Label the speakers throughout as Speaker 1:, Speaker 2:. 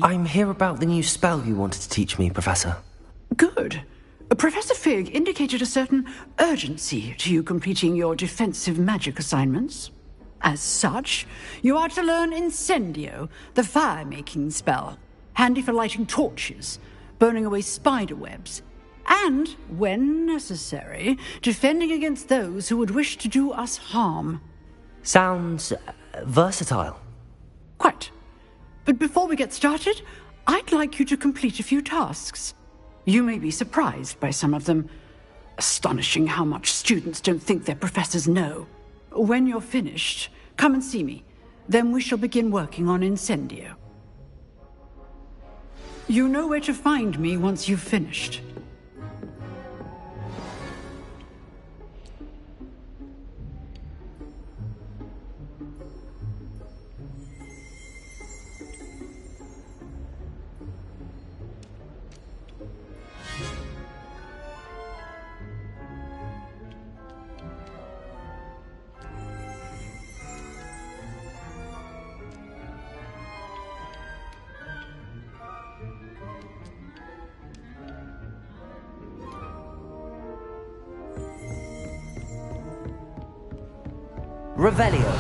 Speaker 1: I'm here about the new spell you wanted to teach me, Professor.
Speaker 2: Good. Professor Fig indicated a certain urgency to you completing your defensive magic assignments. As such, you are to learn Incendio, the fire-making spell, handy for lighting torches, burning away spider webs, and, when necessary, defending against those who would wish to do us harm.
Speaker 1: Sounds versatile.
Speaker 2: Quite. But before we get started, I'd like you to complete a few tasks. You may be surprised by some of them. Astonishing how much students don't think their professors know. When you're finished, come and see me. Then we shall begin working on Incendio. You know where to find me once you've finished.
Speaker 1: Revelio.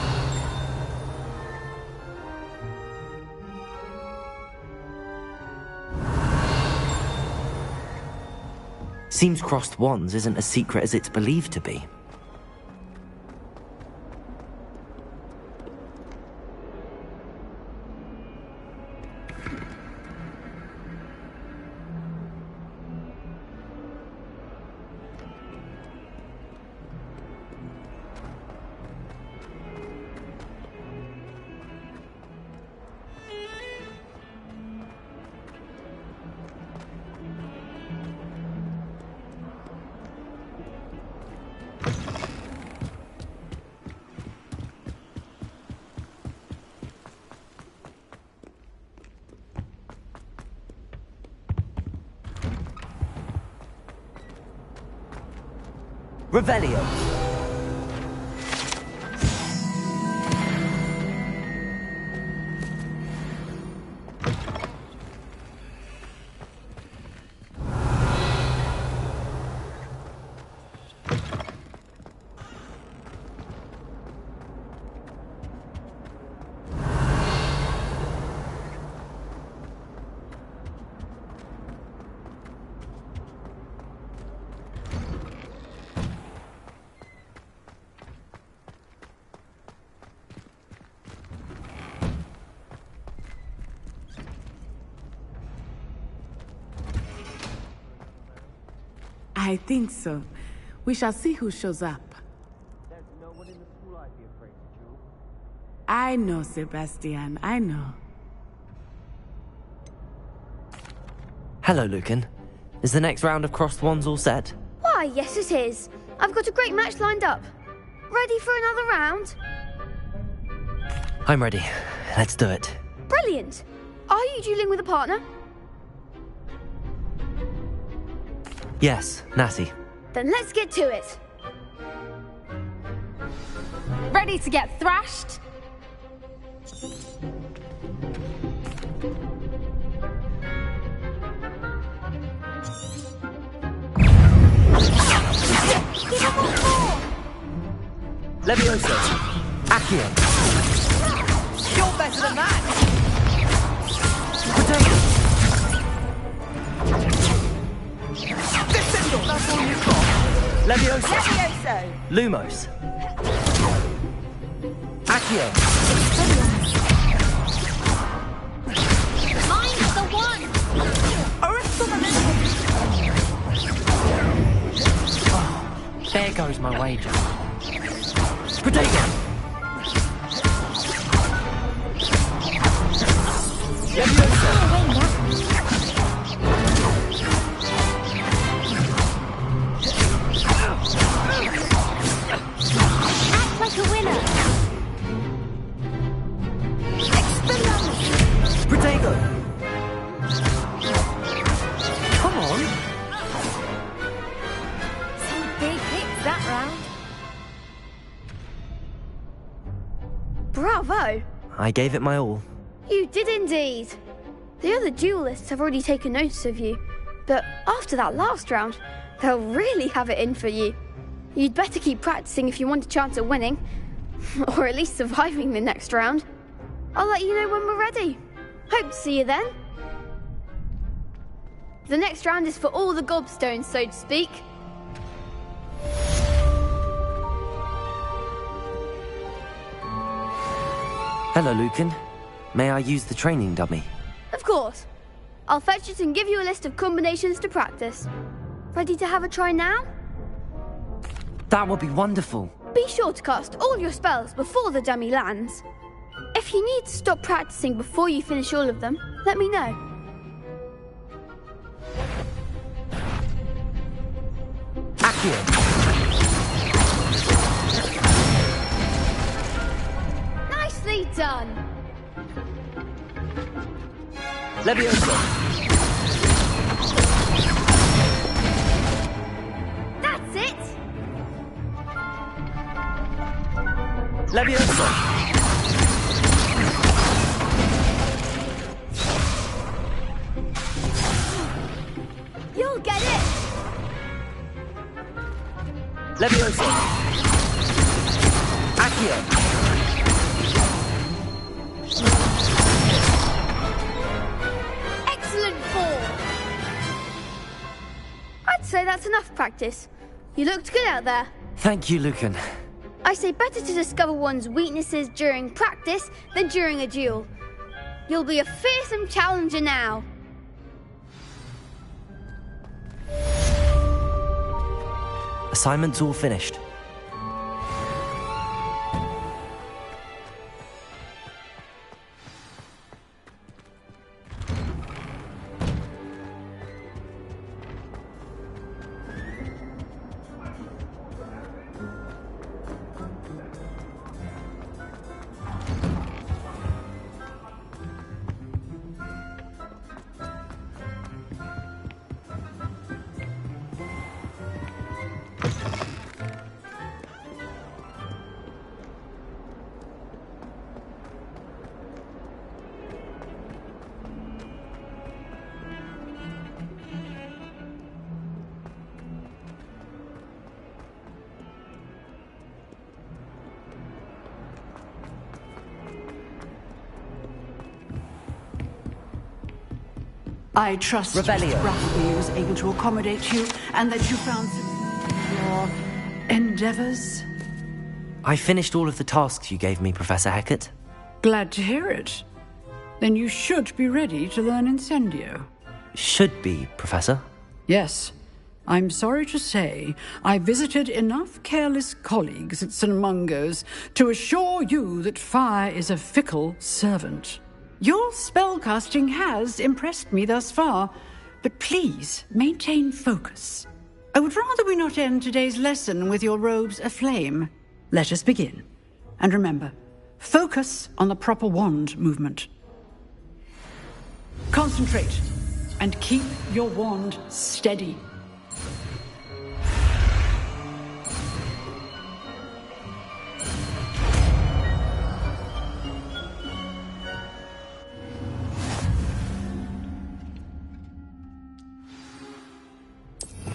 Speaker 1: Seems crossed wands isn't as secret as it's believed to be. Revelio.
Speaker 3: I think so. We shall see who shows up.
Speaker 1: There's no one in the school I'd be afraid to, Jules.
Speaker 3: I know, Sebastian, I know.
Speaker 1: Hello, Lucan. Is the next round of crossed wands all set?
Speaker 4: Why, yes it is. I've got a great match lined up. Ready for another round?
Speaker 1: I'm ready. Let's do it.
Speaker 4: Brilliant. Are you dueling with a partner?
Speaker 1: Yes, Natty.
Speaker 4: Then let's get to it.
Speaker 5: Ready to get thrashed?
Speaker 1: Levioso. Accio.
Speaker 6: You're better than that!
Speaker 1: Potato.
Speaker 6: Descendo! That's all you've got!
Speaker 1: Levioso.
Speaker 6: Levioso!
Speaker 1: Lumos. Accio.
Speaker 4: Mine's the one!
Speaker 1: There goes my wager. Potato. Levioso.
Speaker 4: Act like a winner! Expelliarmus!
Speaker 1: Potato. Come on.
Speaker 4: Some big hits that round. Bravo!
Speaker 1: I gave it my all.
Speaker 4: You did indeed. The other duelists have already taken notice of you, but after that last round, they'll really have it in for you. You'd better keep practicing if you want a chance at winning, or at least surviving the next round. I'll let you know when we're ready. Hope to see you then. The next round is for all the gobstones, so to speak.
Speaker 1: Hello, Lucan. May I use the training dummy?
Speaker 4: Of course. I'll fetch it and give you a list of combinations to practice. Ready to have a try now?
Speaker 1: That would be wonderful.
Speaker 4: Be sure to cast all your spells before the dummy lands. If you need to stop practicing before you finish all of them, let me know.
Speaker 1: Accio.
Speaker 4: Nicely done.
Speaker 1: Levioso.
Speaker 4: That's it.
Speaker 1: Levioso.
Speaker 4: You'll get it.
Speaker 1: Levioso. Accio.
Speaker 4: Excellent ball. I'd say that's enough practice. You looked good out there.
Speaker 1: Thank you, Lucan.
Speaker 4: I say better to discover one's weaknesses during practice than during a duel. You'll be a fearsome challenger now.
Speaker 1: Assignment's all finished.
Speaker 2: I trust
Speaker 1: Rebellion.
Speaker 2: Raffi was able to accommodate you and that you found your endeavors.
Speaker 1: I finished all of the tasks you gave me, Professor Hecat.
Speaker 2: Glad to hear it. Then you should be ready to learn Incendio.
Speaker 1: Should be, Professor.
Speaker 2: Yes. I'm sorry to say I visited enough careless colleagues at St. Mungo's to assure you that fire is a fickle servant. Your spellcasting has impressed me thus far, but please maintain focus. I would rather we not end today's lesson with your robes aflame. Let us begin. And remember, focus on the proper wand movement. Concentrate and keep your wand steady.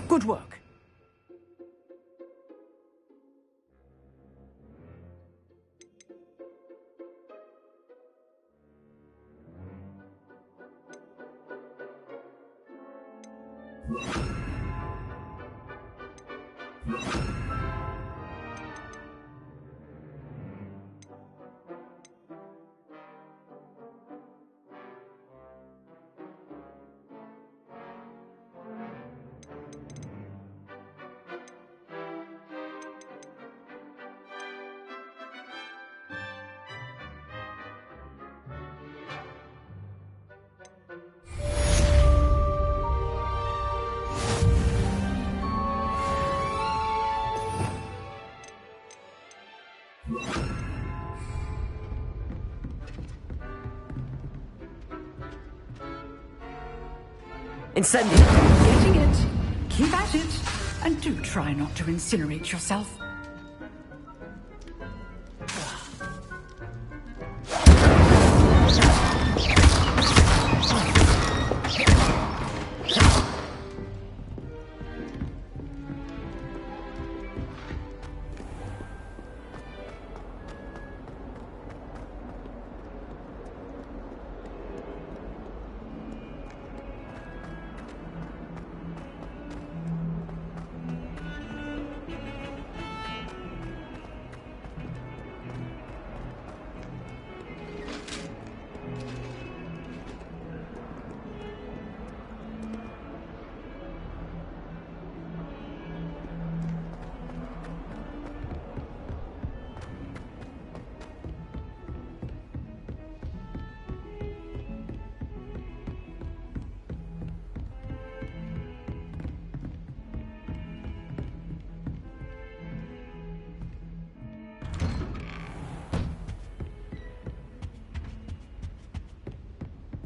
Speaker 2: Good work.
Speaker 1: Incendio!
Speaker 2: Getting it. Keep at it. And do try not to incinerate yourself.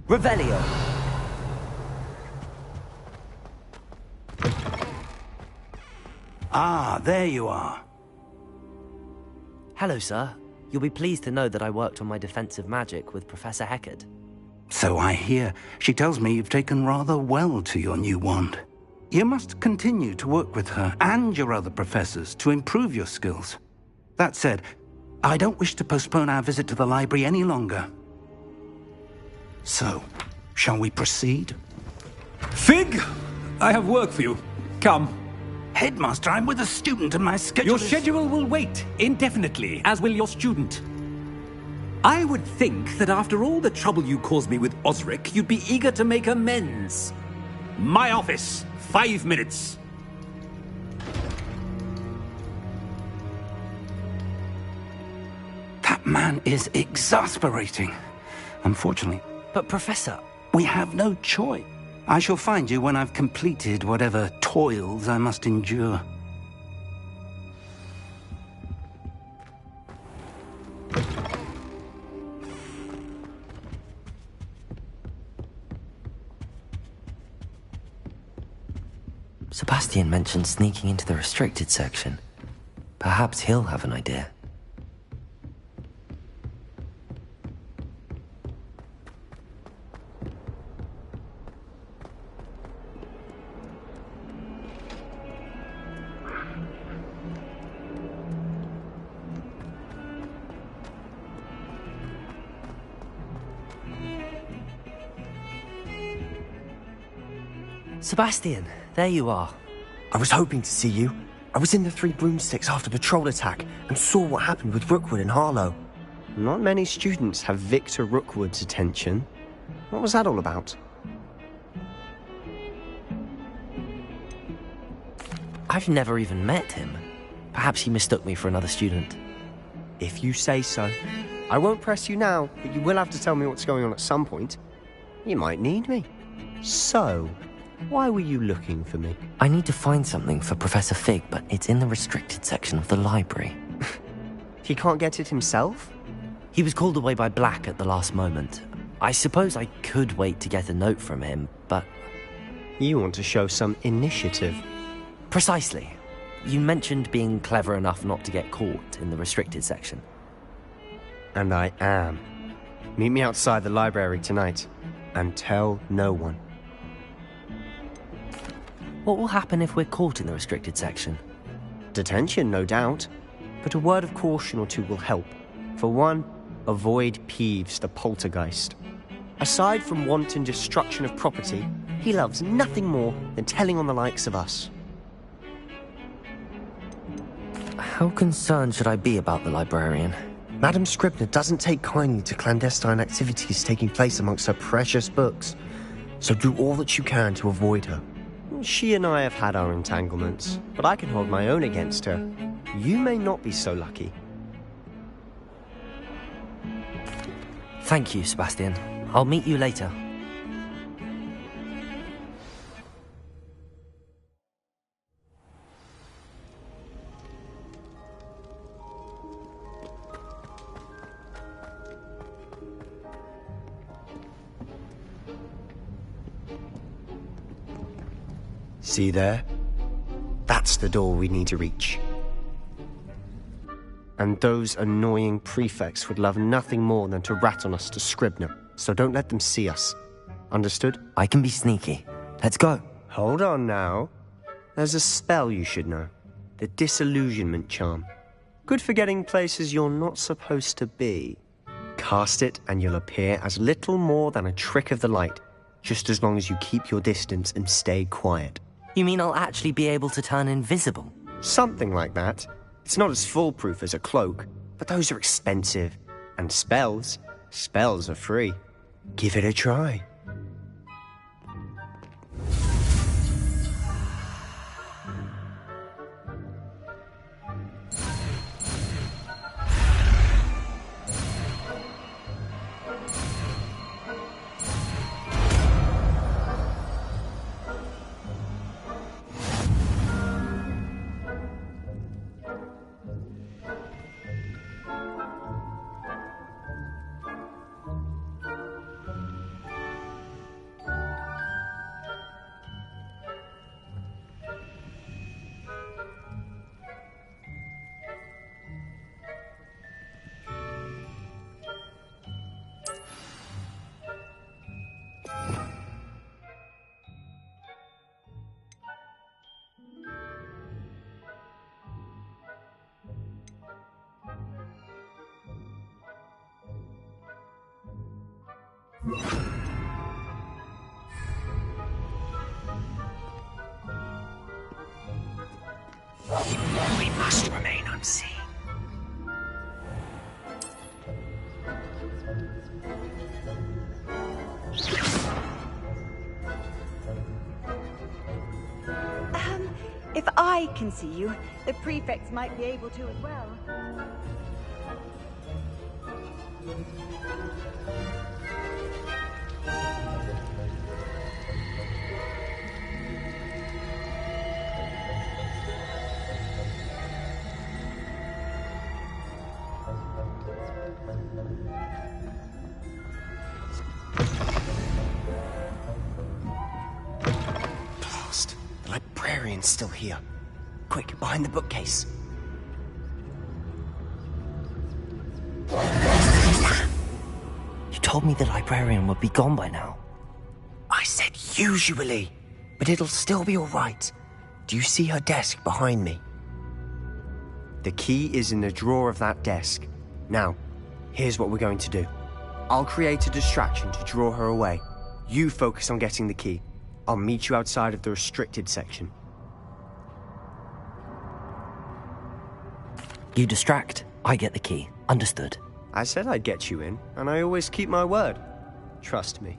Speaker 1: Revelio.
Speaker 7: Ah, there you are.
Speaker 1: Hello, sir. You'll be pleased to know that I worked on my defensive magic with Professor Heckard.
Speaker 7: So I hear. She tells me you've taken rather well to your new wand. You must continue to work with her and your other professors to improve your skills. That said, I don't wish to postpone our visit to the library any longer. So, shall we proceed?
Speaker 8: Fig! I have work for you. Come.
Speaker 7: Headmaster, I'm with a student and my schedule
Speaker 8: Your schedule will wait indefinitely, as will your student. I would think that after all the trouble you caused me with Osric, you'd be eager to make amends. My office, 5 minutes.
Speaker 7: That man is exasperating. Unfortunately,
Speaker 1: But, Professor...
Speaker 7: we have no choice. I shall find you when I've completed whatever toils I must endure.
Speaker 1: Sebastian mentioned sneaking into the restricted section. Perhaps he'll have an idea. Sebastian, there you are.
Speaker 9: I was hoping to see you. I was in the Three Broomsticks after the patrol attack and saw what happened with Rookwood and Harlow.
Speaker 10: Not many students have Victor Rookwood's attention. What was that all about?
Speaker 1: I've never even met him. Perhaps he mistook me for another student.
Speaker 10: If you say so. I won't press you now, but you will have to tell me what's going on at some point. You might need me. So, why were you looking for me?
Speaker 1: I need to find something for Professor Fig, but it's in the restricted section of the library.
Speaker 10: He can't get it himself?
Speaker 1: He was called away by Black at the last moment. I suppose I could wait to get a note from him, but...
Speaker 10: You want to show some initiative.
Speaker 1: Precisely. You mentioned being clever enough not to get caught in the restricted section.
Speaker 10: And I am. Meet me outside the library tonight, and tell no one.
Speaker 1: What will happen if we're caught in the restricted section?
Speaker 10: Detention, no doubt. But a word of caution or two will help. For one, avoid Peeves the poltergeist. Aside from wanton destruction of property, he loves nothing more than telling on the likes of us.
Speaker 1: How concerned should I be about the librarian?
Speaker 9: Madam Scribner doesn't take kindly to clandestine activities taking place amongst her precious books, so do all that you can to avoid her.
Speaker 10: She and I have had our entanglements, but I can hold my own against her. You may not be so lucky.
Speaker 1: Thank you, Sebastian. I'll meet you later.
Speaker 10: See there? That's the door we need to reach. And those annoying prefects would love nothing more than to rat on us to Scribner, so don't let them see us. Understood?
Speaker 1: I can be sneaky. Let's go.
Speaker 10: Hold on now. There's a spell you should know. The Disillusionment Charm. Good for getting places you're not supposed to be. Cast it and you'll appear as little more than a trick of the light, just as long as you keep your distance and stay quiet.
Speaker 1: You mean I'll actually be able to turn invisible?
Speaker 10: Something like that. It's not as foolproof as a cloak, but those are expensive. And spells are free. Give it a try.
Speaker 9: We must remain unseen.
Speaker 11: If I can see you, the prefects might be able to as well.
Speaker 9: Blast. The librarian's still here. Quick, behind the bookcase.
Speaker 1: You told me the librarian would be gone by now.
Speaker 9: I said usually, but it'll still be all right. Do you see her desk behind me? The key is in the drawer of that desk. Now, here's what we're going to do. I'll create a distraction to draw her away. You focus on getting the key. I'll meet you outside of the restricted section.
Speaker 1: You distract, I get the key. Understood.
Speaker 10: I said I'd get you in, and I always keep my word. Trust me.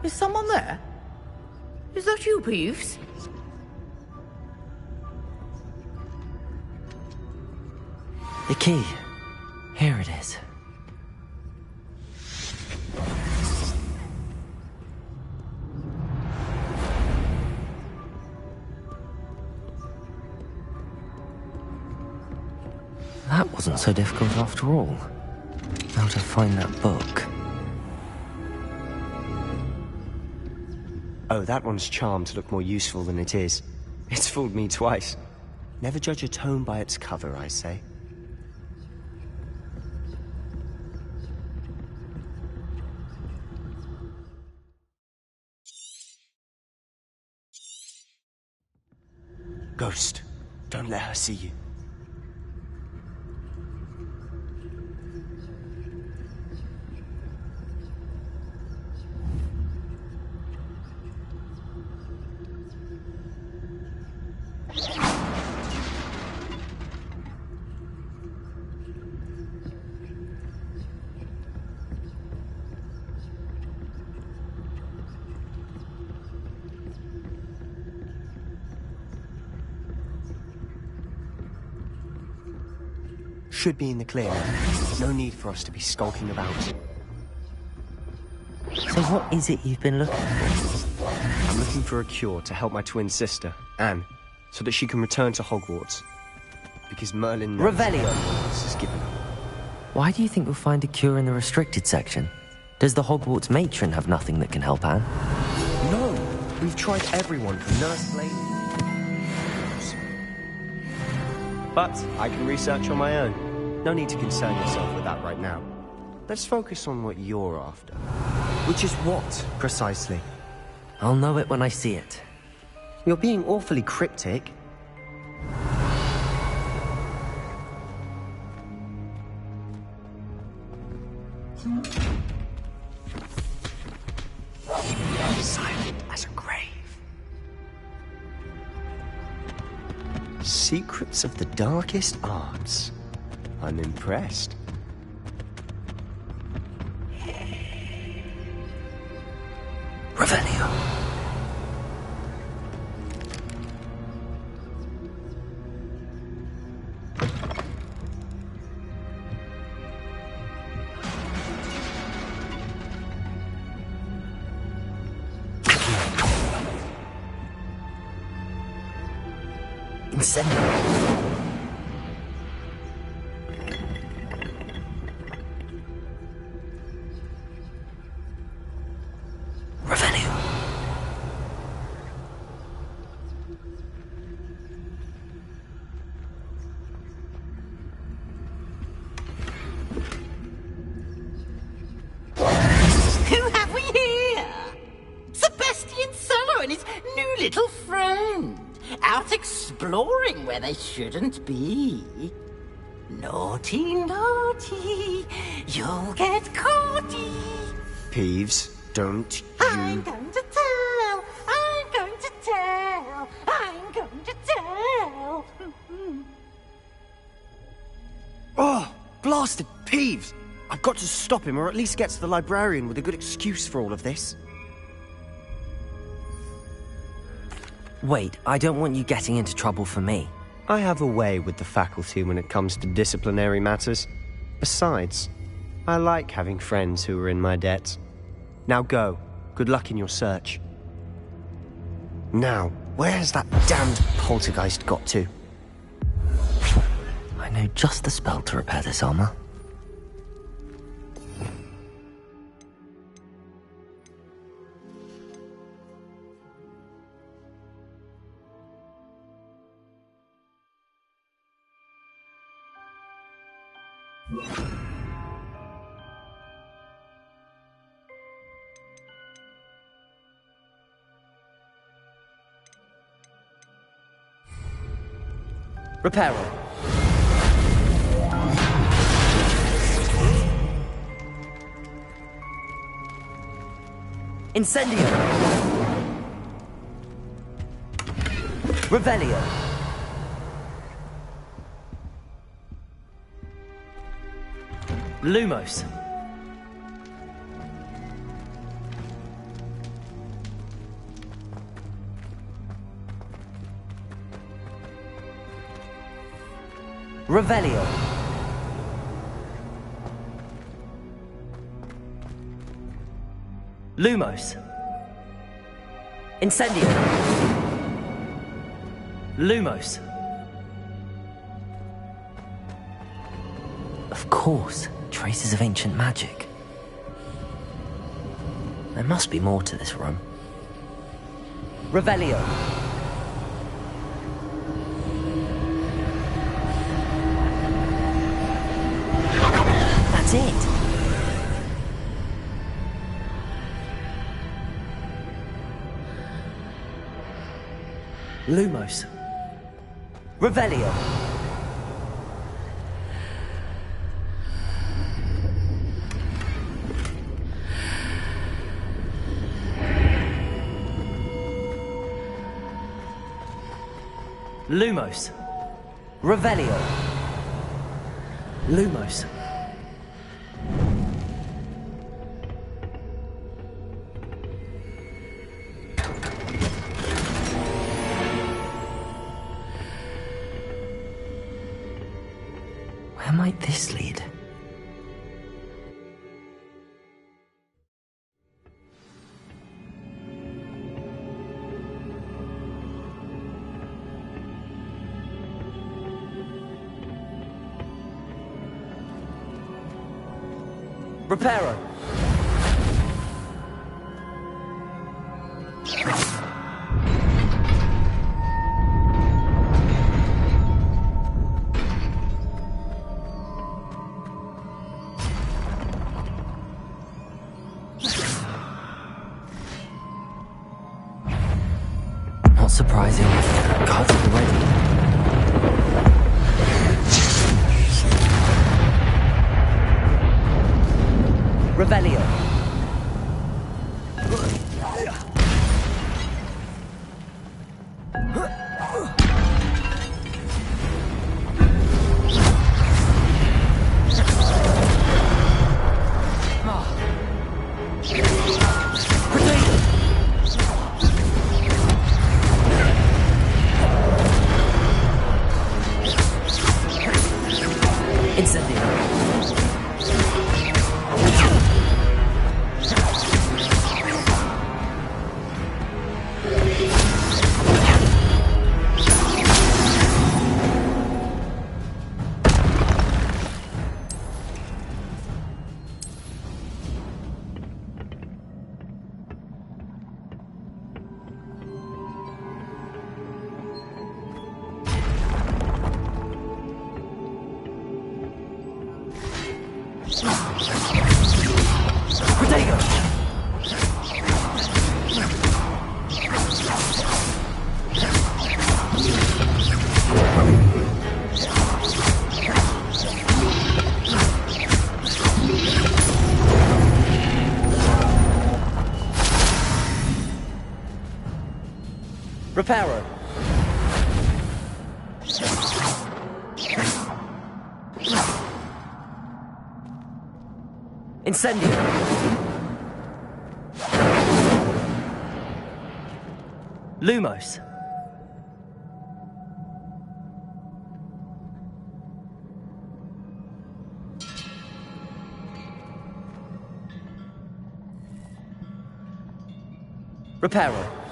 Speaker 6: Is someone there? Is that you, Peeves?
Speaker 1: The key. Here it is. That wasn't so difficult after all. How to find that book.
Speaker 10: Oh, that one's charmed to look more useful than it is. It's fooled me twice. Never judge a tome by its cover, I say. Ghost, don't let her see you. Should be in the clear. No need for us to be skulking about.
Speaker 1: So what is it you've been looking for?
Speaker 10: I'm looking for a cure to help my twin sister, Anne, so that she can return to Hogwarts. Because Merlin knows
Speaker 1: Revelio!
Speaker 10: Hogwarts has given up.
Speaker 1: Why do you think you'll find a cure in the restricted section? Does the Hogwarts matron have nothing that can help Anne?
Speaker 9: No! We've tried everyone from Nurse Blade.
Speaker 10: But I can research on my own. No need to concern yourself with that right now. Let's focus on what you're after.
Speaker 9: Which is what, precisely?
Speaker 1: I'll know it when I see it.
Speaker 9: You're being awfully cryptic. Silent as a grave.
Speaker 10: Secrets of the darkest arts. I'm impressed.
Speaker 1: Revelio. Incendio.
Speaker 12: out exploring where they shouldn't be. Naughty, naughty, you'll get caughty.
Speaker 10: Peeves, don't you...
Speaker 12: I'm going to tell, I'm going to tell, I'm going to tell.
Speaker 10: Oh, blasted Peeves! I've got to stop him, or at least get to the librarian with a good excuse for all of this.
Speaker 1: Wait, I don't want you getting into trouble for me.
Speaker 10: I have a way with the faculty when it comes to disciplinary matters. Besides, I like having friends who are in my debt. Now go. Good luck in your search. Now, where's that damned poltergeist got to?
Speaker 1: I know just the spell to repair this armor. Reparo. Incendio. Revelio. Lumos. Revelio. Lumos. Incendio. Lumos. Of course, traces of ancient magic. There must be more to this room. Revelio. That's it. Lumos. Revelio. Lumos. Revelio. Lumos. Where might this lead? Reparo. Not surprising. Cards already. Revelio. Incendio. Reparo. Incendio. Lumos. Reparo.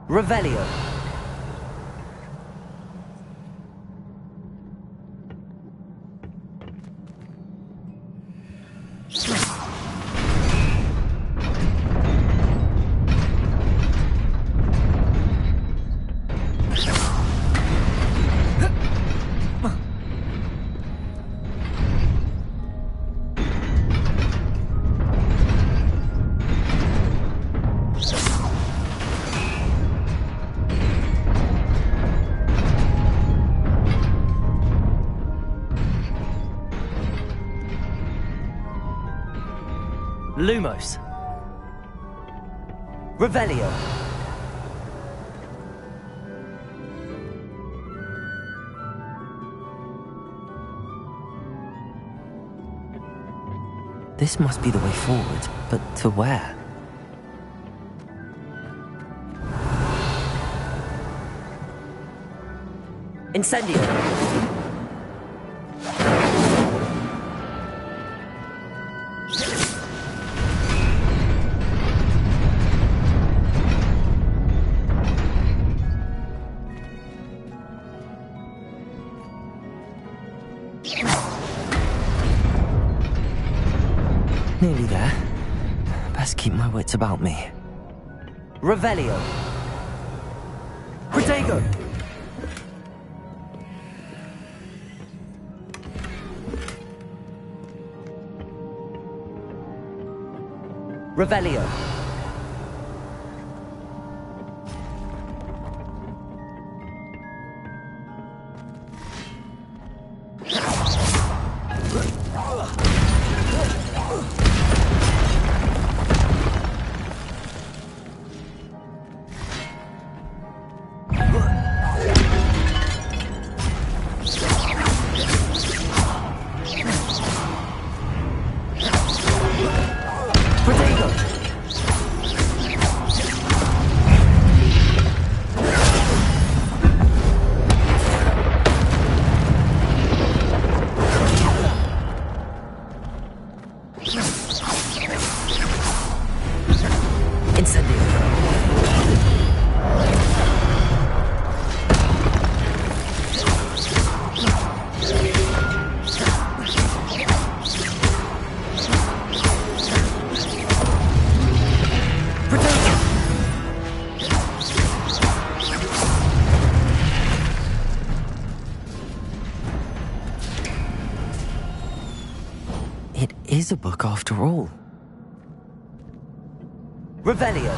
Speaker 1: Revelio. Lumos. Revelio. This must be the way forward, but to where? Incendio. Nearly there. Best keep my wits about me. Revelio. Protego. Revelio. It is a book after all. Revelio.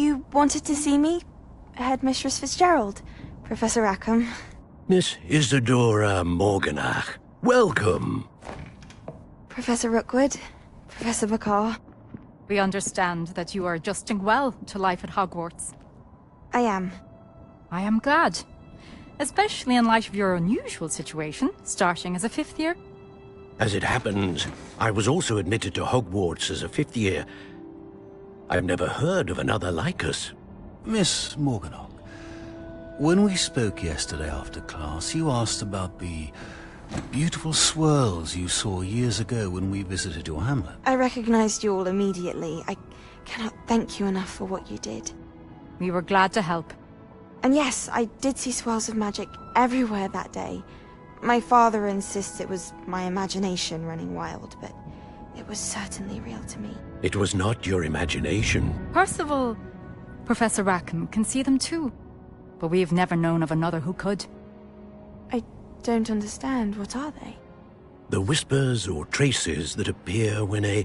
Speaker 13: You wanted to see me? Headmistress Fitzgerald, Professor Rackham.
Speaker 14: Miss Isadora Morganach, welcome.
Speaker 13: Professor Rookwood, Professor Bakar.
Speaker 5: We understand that you are adjusting well to life at Hogwarts.
Speaker 13: I am.
Speaker 5: I am glad. Especially in light of your unusual situation, starting as a 5th year.
Speaker 14: As it happens, I was also admitted to Hogwarts as a 5th year. I've never heard of another like us.
Speaker 15: Miss Morganach, when we spoke yesterday after class, you asked about the beautiful swirls you saw years ago when we visited your hamlet.
Speaker 13: I recognized you all immediately. I cannot thank you enough for what you did.
Speaker 5: We were glad to help.
Speaker 13: And yes, I did see swirls of magic everywhere that day. My father insists it was my imagination running wild, but it was certainly real to me.
Speaker 14: It was not your imagination.
Speaker 5: Percival, Professor Rackham can see them too. But we have never known of another who could.
Speaker 13: I don't understand. What are they?
Speaker 14: The whispers or traces that appear when a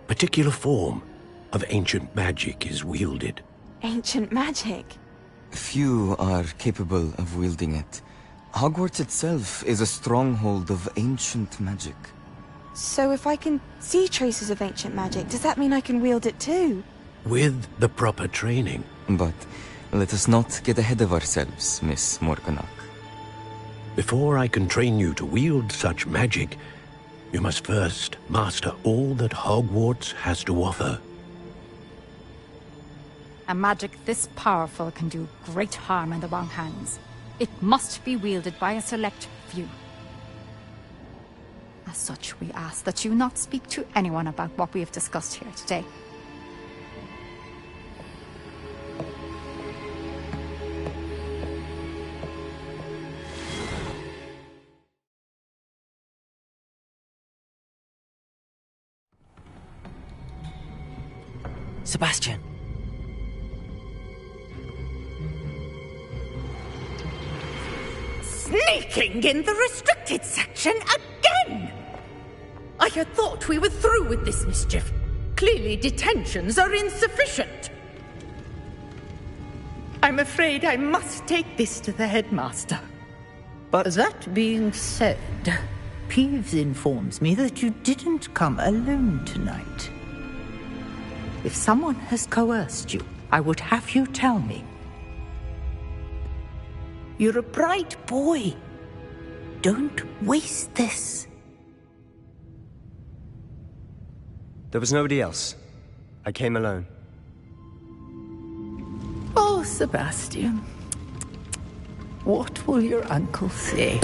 Speaker 14: particular form of ancient magic is wielded.
Speaker 13: Ancient magic?
Speaker 16: Few are capable of wielding it. Hogwarts itself is a stronghold of ancient magic.
Speaker 13: So if I can see traces of ancient magic, does that mean I can wield it too?
Speaker 14: With the proper training.
Speaker 16: But let us not get ahead of ourselves, Miss Morganach.
Speaker 14: Before I can train you to wield such magic, you must first master all that Hogwarts has to offer.
Speaker 5: A magic this powerful can do great harm in the wrong hands. It must be wielded by a select few. As such, we ask that you not speak to anyone about what we have discussed here today.
Speaker 1: Sebastian.
Speaker 6: Sneaking in the restricted section again! I had thought we were through with this mischief. Clearly detentions are insufficient. I'm afraid I must take this to the headmaster.
Speaker 10: But
Speaker 6: that being said,
Speaker 17: Peeves informs me that you didn't come alone tonight. If someone has coerced you, I would have you tell me. You're a bright boy. Don't waste this.
Speaker 10: There was nobody else. I came alone.
Speaker 17: Oh, Sebastian. What will your uncle say?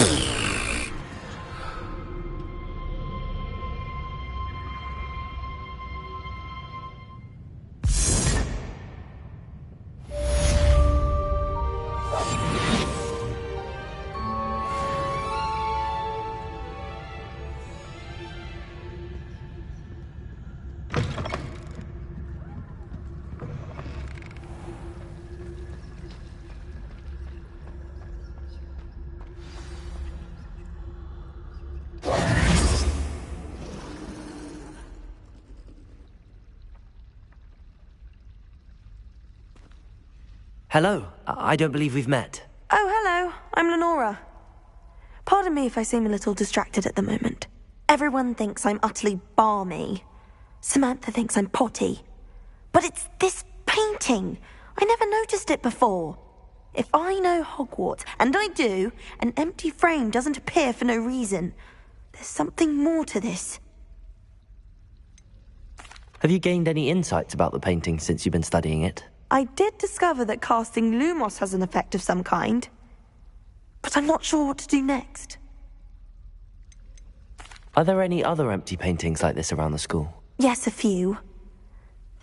Speaker 1: Hello. I don't believe we've met.
Speaker 13: Oh, hello. I'm Lenora. Pardon me if I seem a little distracted at the moment. Everyone thinks I'm utterly balmy. Samantha thinks I'm potty. But it's this painting. I never noticed it before. If I know Hogwarts, and I do, an empty frame doesn't appear for no reason. There's something more to this.
Speaker 1: Have you gained any insights about the painting since you've been studying it?
Speaker 13: I did discover that casting Lumos has an effect of some kind. But I'm not sure what to do next.
Speaker 1: Are there any other empty paintings like this around the school?
Speaker 13: Yes, a few.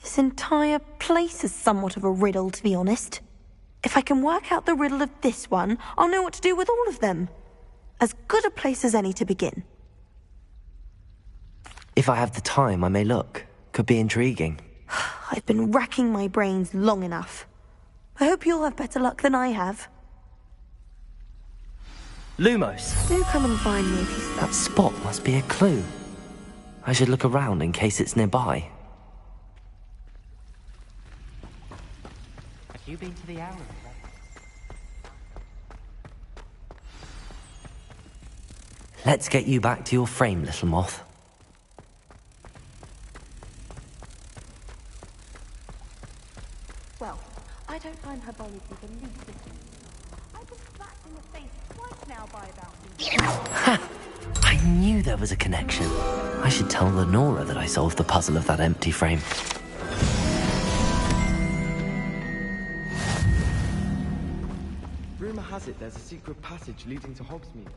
Speaker 13: This entire place is somewhat of a riddle, to be honest. If I can work out the riddle of this one, I'll know what to do with all of them. As good a place as any to begin.
Speaker 1: If I have the time, I may look. Could be intriguing.
Speaker 13: I've been racking my brains long enough. I hope you'll have better luck than I have.
Speaker 1: Lumos!
Speaker 13: Do come and find me if you stop.
Speaker 1: That spot must be a clue. I should look around in case it's nearby. You been to the owl? Let's get you back to your frame, little moth.
Speaker 13: Well, I don't find her biology the least bit. I've been slapped in the face twice now by about these.
Speaker 1: I knew there was a connection. I should tell Lenora that I solved the puzzle of that empty frame.
Speaker 18: Rumor has it there's a secret passage leading to Hogsmeade.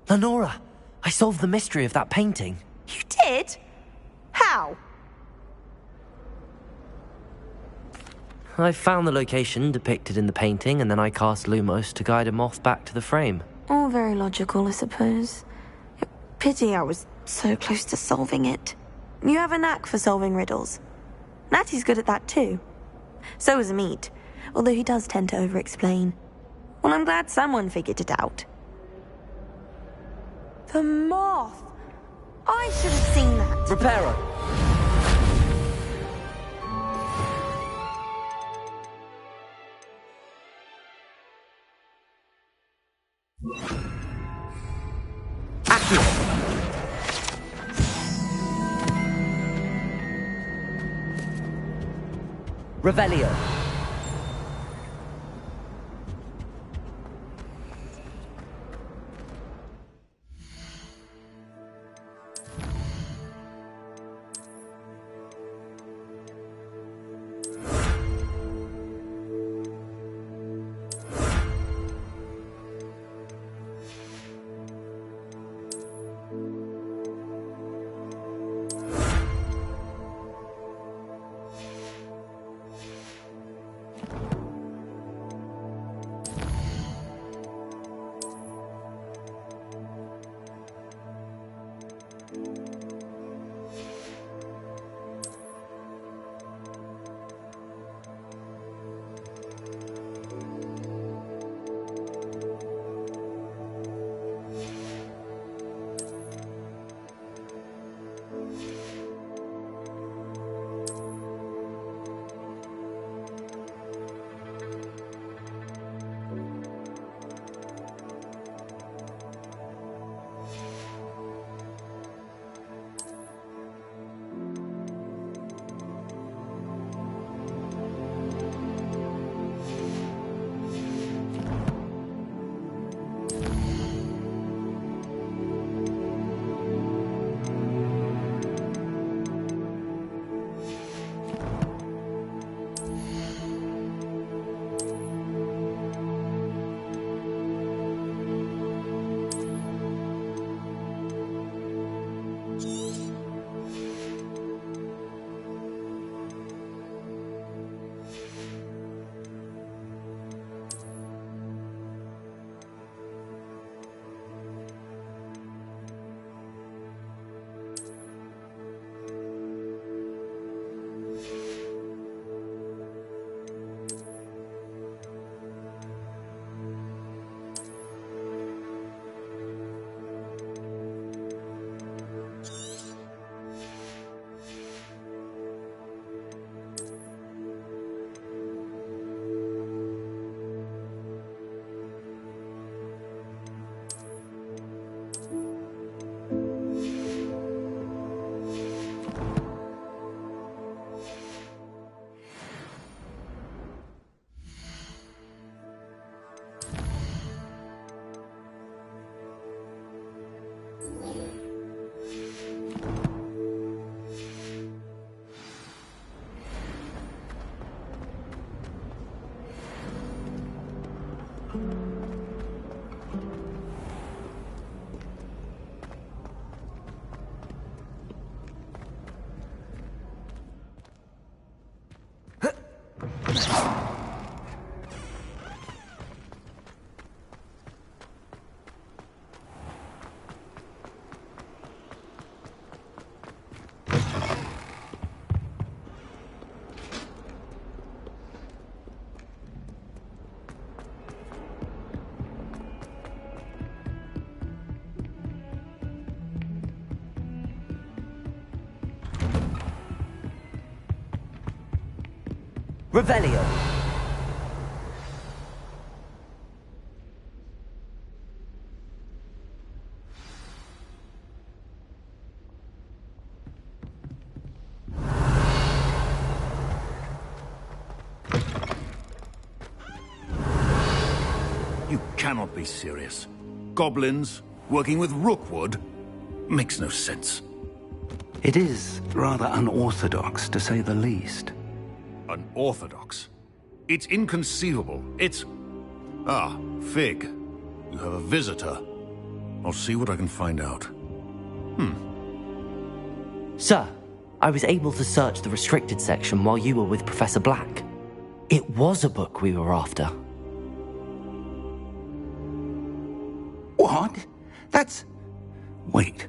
Speaker 1: Lenora, I solved the mystery of that painting.
Speaker 13: You did? How?
Speaker 1: I found the location depicted in the painting, and then I cast Lumos to guide a moth back to the frame.
Speaker 13: All very logical, I suppose. Pity I was so close to solving it. You have a knack for solving riddles. Natty's good at that too. So is Amit, although he does tend to over-explain. Well, I'm glad someone figured it out. The moth! I should have seen that.
Speaker 1: Reparo! Revelio. Revelio!
Speaker 15: You cannot be serious. Goblins working with Rookwood? Makes no sense.
Speaker 7: It is rather unorthodox, to say the least.
Speaker 15: Unorthodox? It's inconceivable. It's... Ah, Fig. You have a visitor. I'll see what I can find out.
Speaker 1: Sir, I was able to search the restricted section while you were with Professor Black. It was a book we were after.
Speaker 7: What? That's... Wait.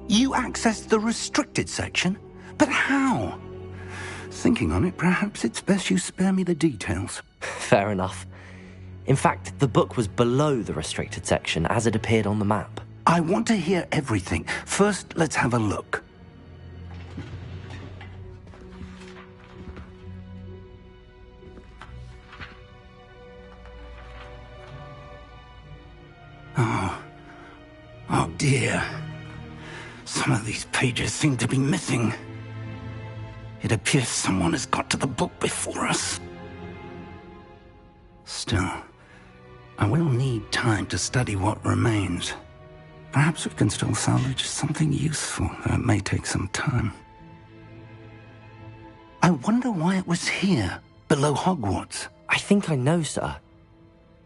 Speaker 7: You accessed the restricted section? But how? Thinking on it, perhaps it's best you spare me the details.
Speaker 1: Fair enough. In fact, the book was below the restricted section as it appeared on the map.
Speaker 7: I want to hear everything. First, let's have a look. Oh dear. Some of these pages seem to be missing. It appears someone has got to the book before us. Still, I will need time to study what remains. Perhaps we can still salvage something useful, though it may take some time. I wonder why it was here, below Hogwarts.
Speaker 1: I think I know, sir.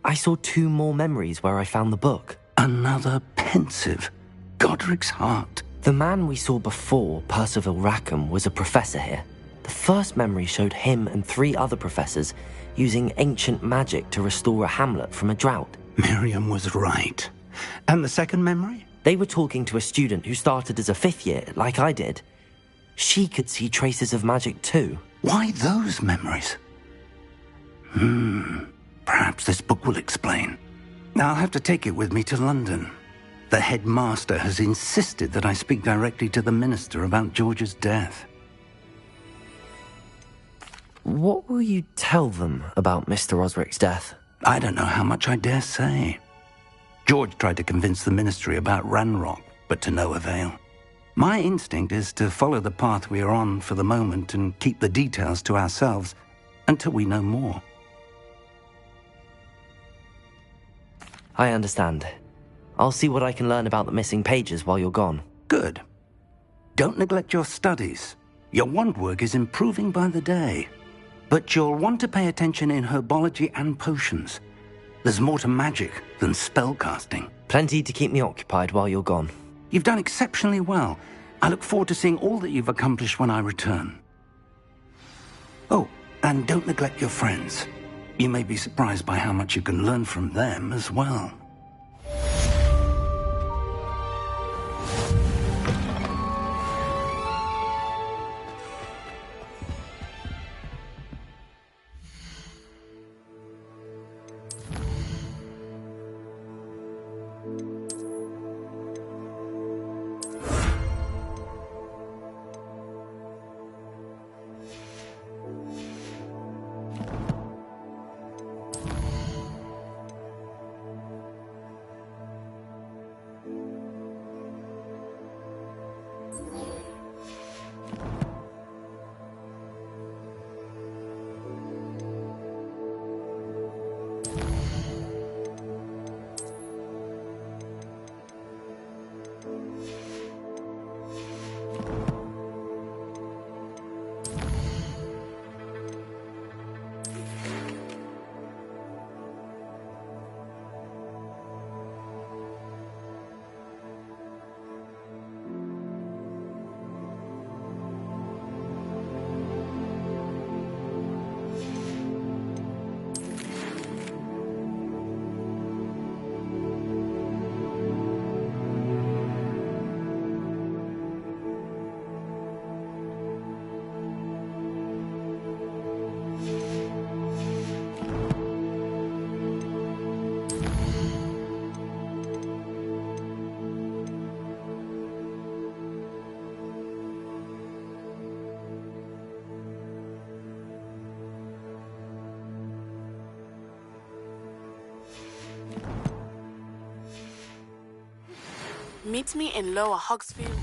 Speaker 1: I saw 2 more memories where I found the book.
Speaker 7: Another pensive. Godric's heart.
Speaker 1: The man we saw before, Percival Rackham, was a professor here. The first memory showed him and 3 other professors using ancient magic to restore a hamlet from a drought.
Speaker 7: Miriam was right. And the second memory?
Speaker 1: They were talking to a student who started as a 5th year, like I did. She could see traces of magic too.
Speaker 7: Why those memories? Perhaps this book will explain. I'll have to take it with me to London. The headmaster has insisted that I speak directly to the minister about George's death.
Speaker 1: What will you tell them about Mr. Osric's death?
Speaker 7: I don't know how much I dare say. George tried to convince the ministry about Ranrock, but to no avail. My instinct is to follow the path we are on for the moment and keep the details to ourselves until we know more.
Speaker 1: I understand. I'll see what I can learn about the missing pages while you're gone.
Speaker 7: Good. Don't neglect your studies. Your wand work is improving by the day. But you'll want to pay attention in herbology and potions. There's more to magic than spellcasting.
Speaker 1: Plenty to keep me occupied while you're gone.
Speaker 7: You've done exceptionally well. I look forward to seeing all that you've accomplished when I return. Oh, and don't neglect your friends. You may be surprised by how much you can learn from them as well.
Speaker 19: Meet me in Lower Hogsfield.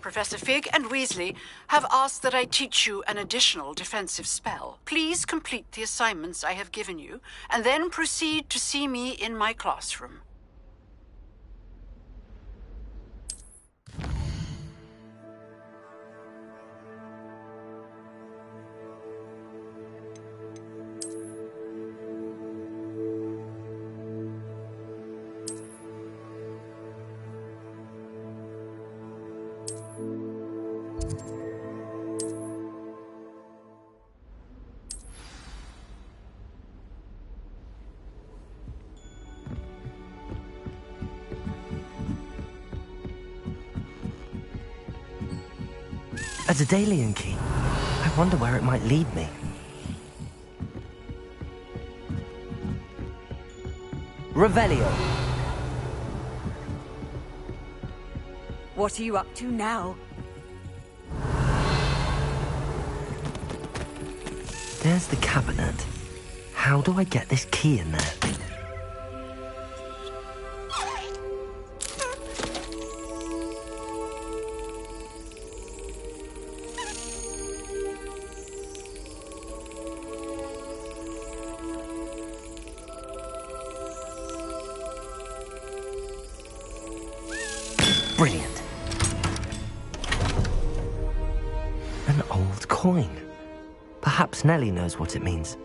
Speaker 2: Professor Fig and Weasley have asked that I teach you an additional defensive spell. Please complete the assignments I have given you, and then proceed to see me in my classroom.
Speaker 1: A Daedalian key. I wonder where it might lead me. Revelio.
Speaker 11: What are you up to now?
Speaker 1: There's the cabinet. How do I get this key in there? Brilliant. An old coin. Perhaps Nellie knows what it means.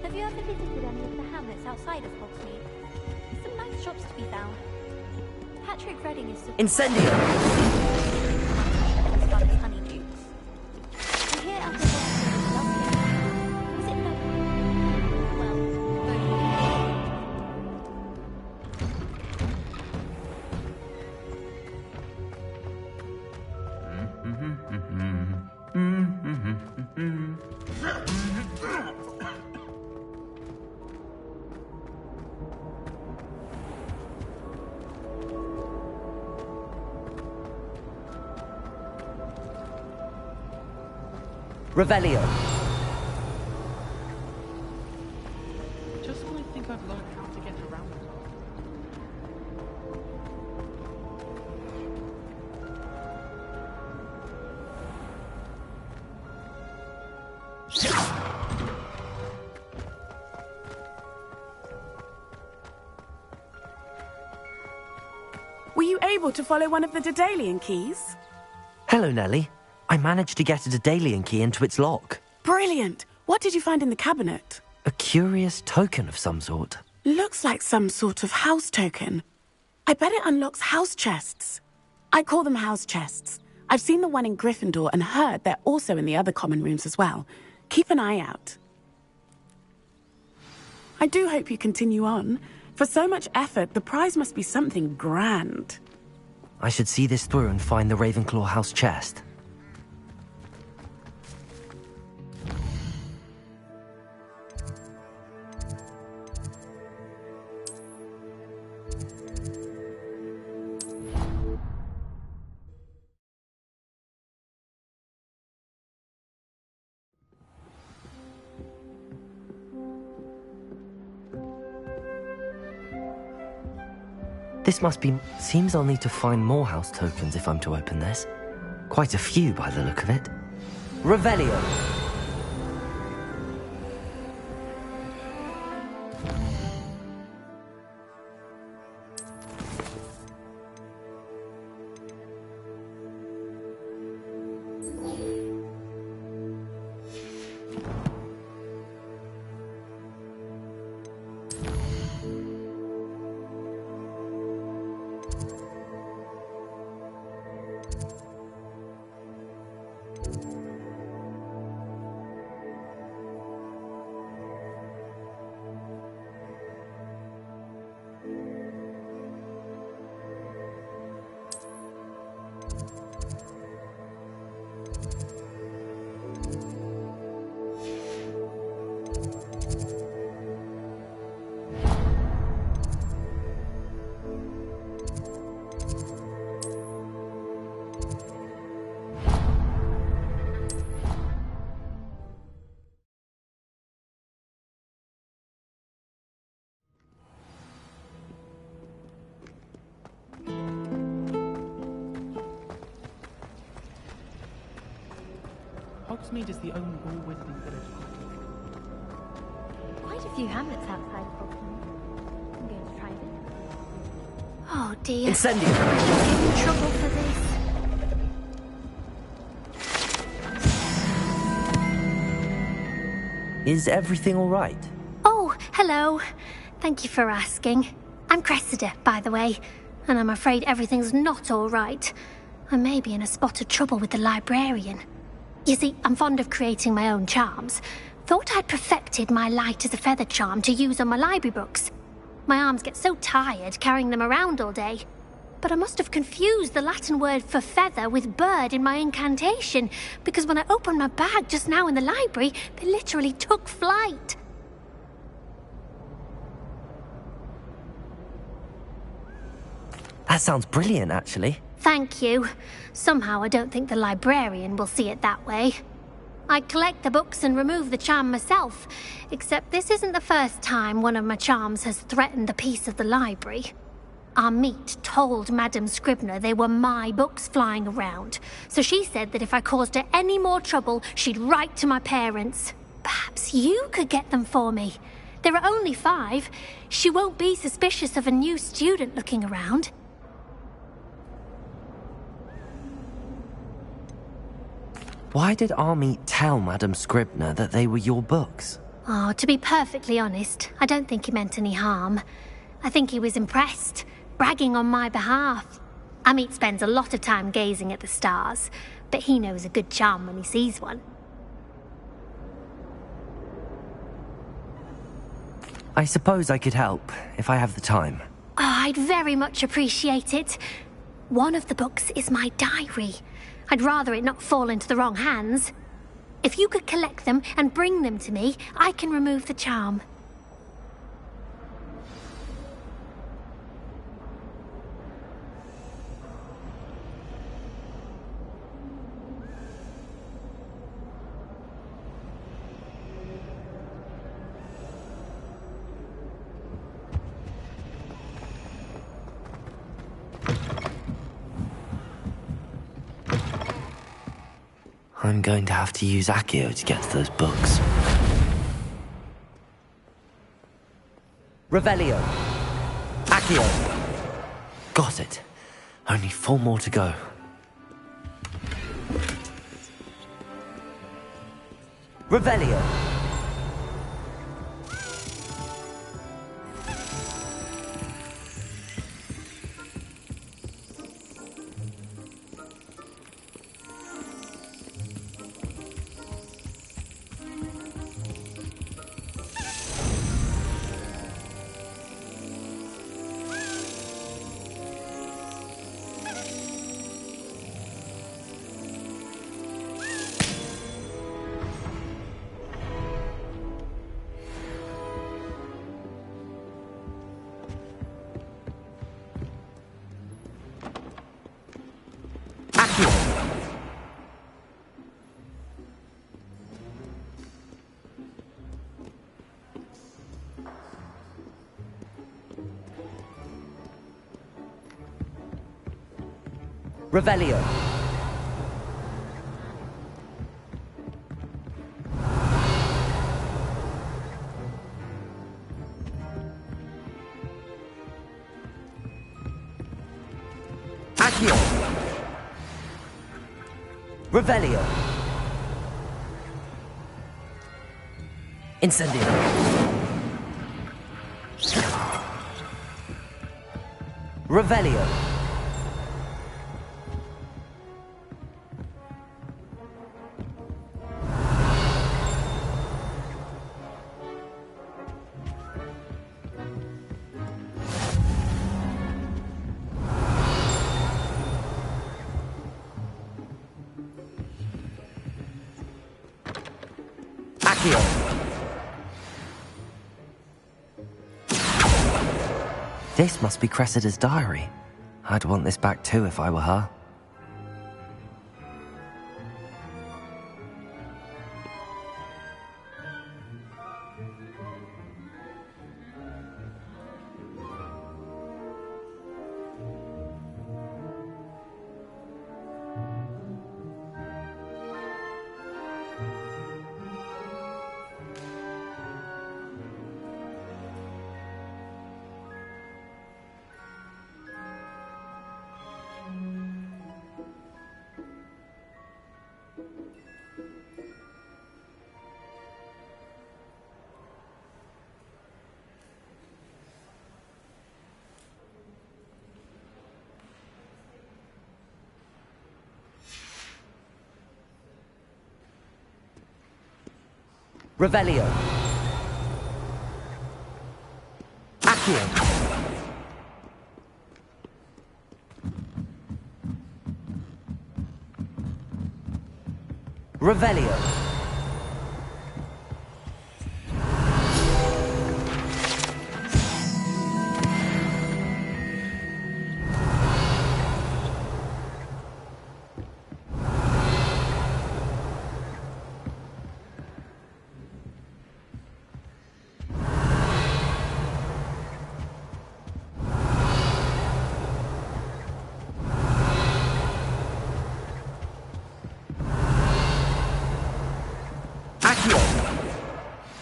Speaker 20: Have you ever visited any of the hamlets outside of Hogsmeade? Some nice shops to be found. Patrick Redding is...
Speaker 1: Incendio!
Speaker 20: As fun as honeydukes. We hear up the Hogsmeade is lovely. Was it no... Well,
Speaker 1: Revelio.
Speaker 21: Just when I think I've learned how to get around it.
Speaker 19: Were you able to follow one of the Daedalian keys?
Speaker 1: Hello, Nellie. I managed to get a Daedalian key into its lock.
Speaker 19: Brilliant! What did you find in the cabinet?
Speaker 1: A curious token of some sort.
Speaker 19: Looks like some sort of house token. I bet it unlocks house chests. I call them house chests. I've seen the one in Gryffindor and heard they're also in the other common rooms as well. Keep an eye out. I do hope you continue on. For so much effort, the prize must be something grand.
Speaker 1: I should see this through and find the Ravenclaw house chest. This must be... Seems I'll need to find more house tokens if I'm to open this. Quite a few by the look of it. Revelio!
Speaker 21: Hogsmeade is the only all-wizarding village.
Speaker 20: Quite a few hamlets outside of Hogsmeade. I'm going to try it.
Speaker 4: Oh dear.
Speaker 1: Incendio!
Speaker 4: I'm getting in trouble for this.
Speaker 1: Is everything all right?
Speaker 4: Oh, hello. Thank you for asking. I'm Cressida, by the way, and I'm afraid everything's not all right. I may be in a spot of trouble with the librarian. You see, I'm fond of creating my own charms. Thought I'd perfected my light as a feather charm to use on my library books. My arms get so tired carrying them around all day. But I must have confused the Latin word for feather with bird in my incantation, because when I opened my bag just now in the library, they literally took flight.
Speaker 1: That sounds brilliant, actually.
Speaker 4: Thank you. Somehow I don't think the librarian will see it that way. I collect the books and remove the charm myself, except this isn't the first time one of my charms has threatened the peace of the library. Our meet told Madame Scribner they were my books flying around, so she said that if I caused her any more trouble, she'd write to my parents. Perhaps you could get them for me. There are only 5. She won't be suspicious of a new student looking around.
Speaker 1: Why did Army tell Madame Scribner that they were your books?
Speaker 4: Oh, to be perfectly honest, I don't think he meant any harm. I think he was impressed, bragging on my behalf. Amit spends a lot of time gazing at the stars, but he knows a good charm when he sees one.
Speaker 1: I suppose I could help, if I have the time.
Speaker 4: Oh, I'd very much appreciate it. One of the books is my diary. I'd rather it not fall into the wrong hands. If you could collect them and bring them to me, I can remove the charm.
Speaker 1: I'm going to have to use Accio to get to those books. Revelio! Accio! Got it. Only 4 more to go. Revelio! Revelio. Accio. Revelio. Incendio. Revelio. This must be Cressida's diary. I'd want this back too if I were her. Revelio. Accio. Revelio.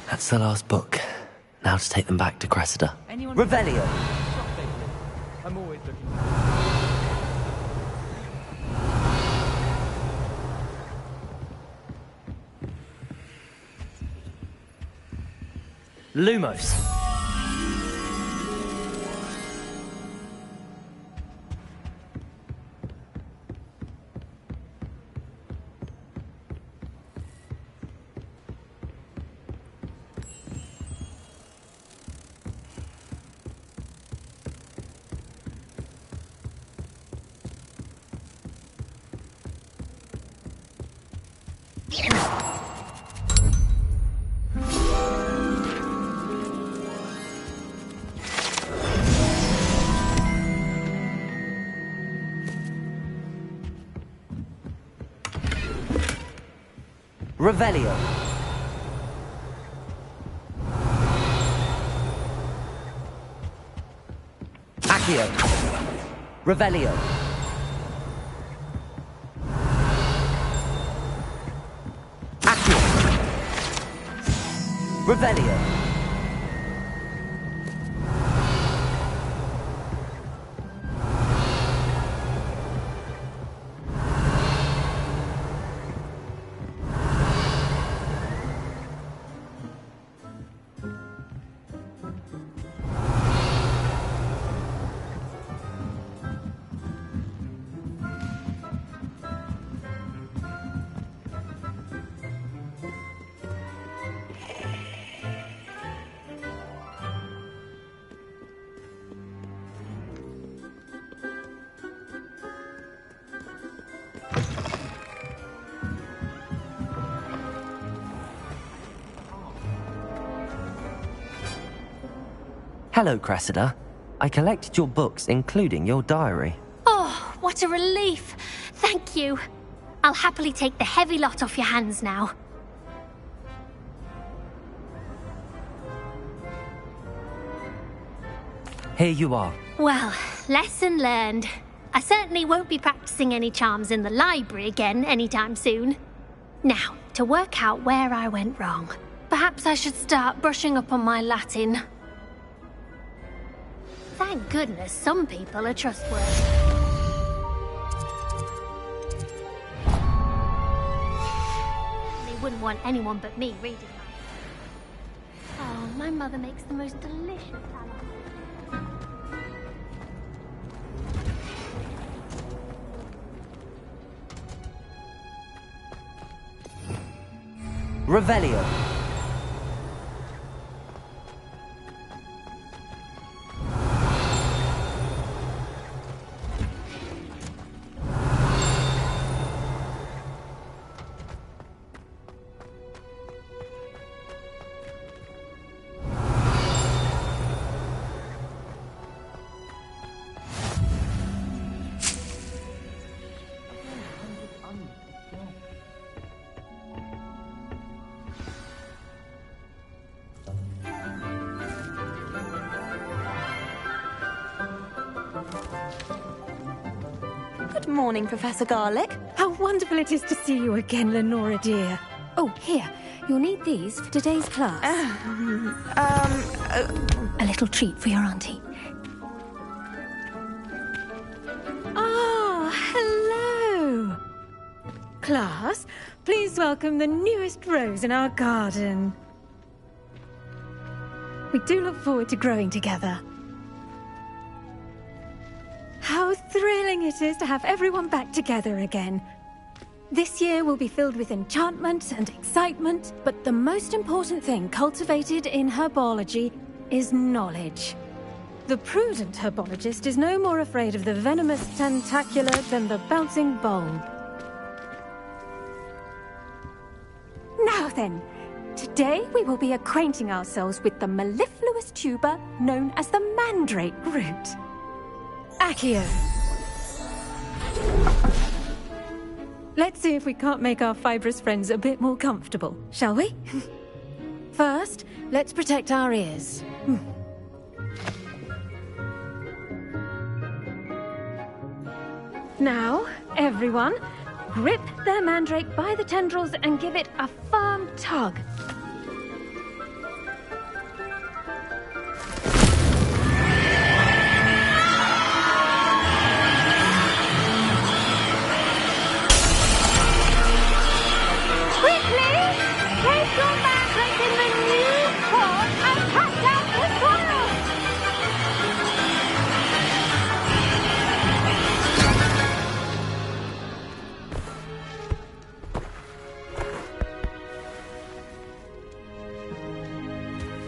Speaker 1: That's the last book. Now to take them back to Cressida. Revelio.
Speaker 18: I'm always looking.
Speaker 1: Lumos. Revelio. Accio. Revelio. Accio. Revelio. Hello, Cressida. I collected your books, including your diary.
Speaker 3: Oh, what a relief. Thank you. I'll happily take the heavy lot off your hands now.
Speaker 1: Here you are.
Speaker 3: Well, lesson learned. I certainly won't be practicing any charms in the library again anytime soon. Now, to work out where I went wrong. Perhaps I should start brushing up on my Latin. Thank goodness some people are trustworthy. They wouldn't want anyone but me reading mine. Oh, my mother makes the most delicious salad.
Speaker 1: Revelio.
Speaker 13: Good morning, Professor Garlick.
Speaker 22: How wonderful it is to see you again, Lenora dear. Oh, here. You'll need these for today's class. A little treat for your auntie. Ah, hello. Class, please welcome the newest rose in our garden. We do look forward to growing together. How thrilling it is to have everyone back together again. This year will be filled with enchantment and excitement, but the most important thing cultivated in herbology is knowledge. The prudent herbologist is no more afraid of the venomous tentacula than the bouncing bulb. Now then, today we will be acquainting ourselves with the mellifluous tuber known as the mandrake root. Accio. Let's see if we can't make our fibrous friends a bit more comfortable, shall we? First, let's protect our ears. Now, everyone, grip their mandrake by the tendrils and give it a firm tug. Quickly, place your mandrake in the new pot and cut out the soil.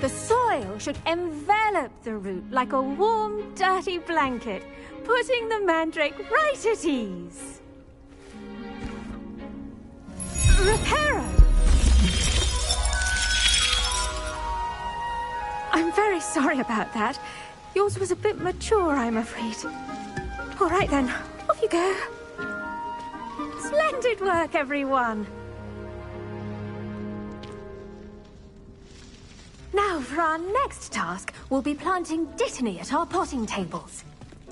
Speaker 22: The soil should envelop the root like a warm, dirty blanket, putting the mandrake right at ease. Reparo! I'm very sorry about that. Yours was a bit mature, I'm afraid. All right then, off you go. Splendid work, everyone. Now, for our next task, we'll be planting dittany at our potting tables.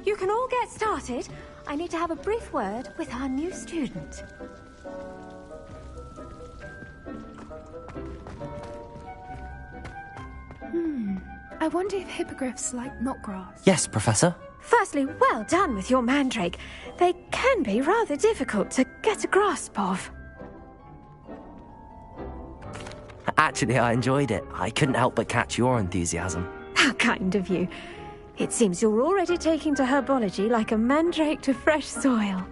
Speaker 22: You can all get started. I need to have a brief word with our new student.
Speaker 8: I wonder if hippogriffs like knotgrass.
Speaker 1: Yes, Professor.
Speaker 22: Firstly, well done with your mandrake. They can be rather difficult to get a grasp of.
Speaker 1: Actually, I enjoyed it. I couldn't help but catch your enthusiasm.
Speaker 22: How kind of you. It seems you're already taking to herbology like a mandrake to fresh soil.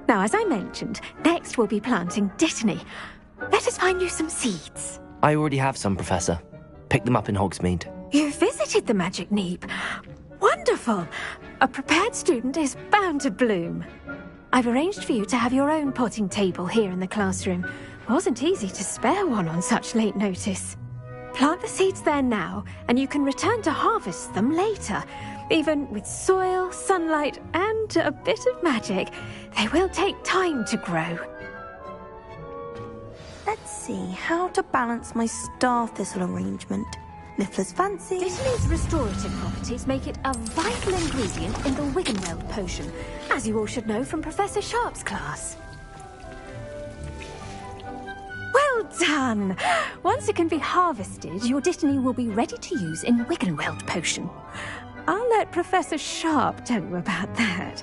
Speaker 22: Now, as I mentioned, next we'll be planting dittany. Let us find you some seeds.
Speaker 1: I already have some, Professor. Picked them up in Hogsmeade.
Speaker 22: You visited the Magic Neep. Wonderful! A prepared student is bound to bloom. I've arranged for you to have your own potting table here in the classroom. Wasn't easy to spare one on such late notice. Plant the seeds there now, and you can return to harvest them later. Even with soil, sunlight, and a bit of magic, they will take time to grow.
Speaker 13: Let's see how to balance my star thistle arrangement. Niffler's fancy.
Speaker 22: Dittany's restorative properties make it a vital ingredient in the Wiggenweld potion, as you all should know from Professor Sharp's class. Well done! Once it can be harvested, your dittany will be ready to use in Wiggenweld potion. I'll let Professor Sharp tell you about that.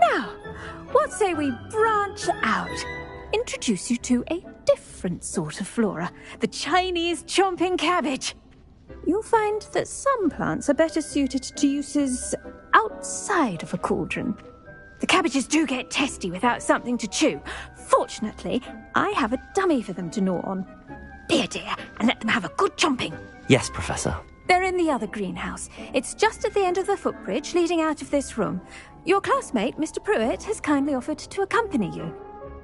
Speaker 22: Now, what say we branch out? Introduce you to a different sort of flora, the Chinese chomping cabbage. You'll find that some plants are better suited to uses outside of a cauldron. The cabbages do get testy without something to chew. Fortunately, I have a dummy for them to gnaw on. Be a dear and let them have a good chomping.
Speaker 1: Yes, Professor.
Speaker 22: They're in the other greenhouse. It's just at the end of the footbridge leading out of this room. Your classmate, Mr. Pruitt, has kindly offered to accompany you.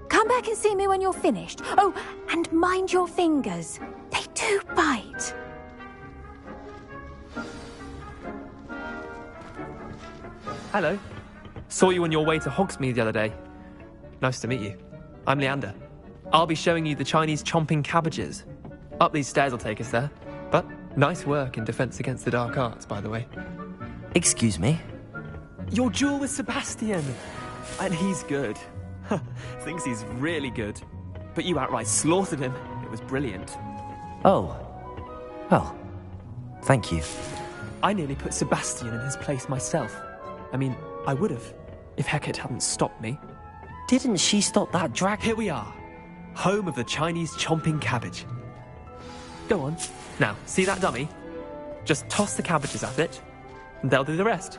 Speaker 22: Come back and see me when you're finished. Oh, and mind your fingers. They do bite.
Speaker 21: Hello. Saw you on your way to Hogsmeade the other day. Nice to meet you. I'm Leander. I'll be showing you the Chinese chomping cabbages. Up these stairs will take us there. But nice work in defense against the dark arts, by the way.
Speaker 1: Excuse me?
Speaker 21: Your duel with Sebastian. And he's good. Thinks he's really good. But you outright slaughtered him. It was brilliant.
Speaker 1: Oh. Well, thank you.
Speaker 21: I nearly put Sebastian in his place myself. I mean, I would have, if Hecate hadn't stopped me.
Speaker 1: Didn't she stop that drag?
Speaker 21: Here we are. Home of the Chinese chomping cabbage. Go on. Now, see that dummy? Just toss the cabbages at it, and they'll do the rest.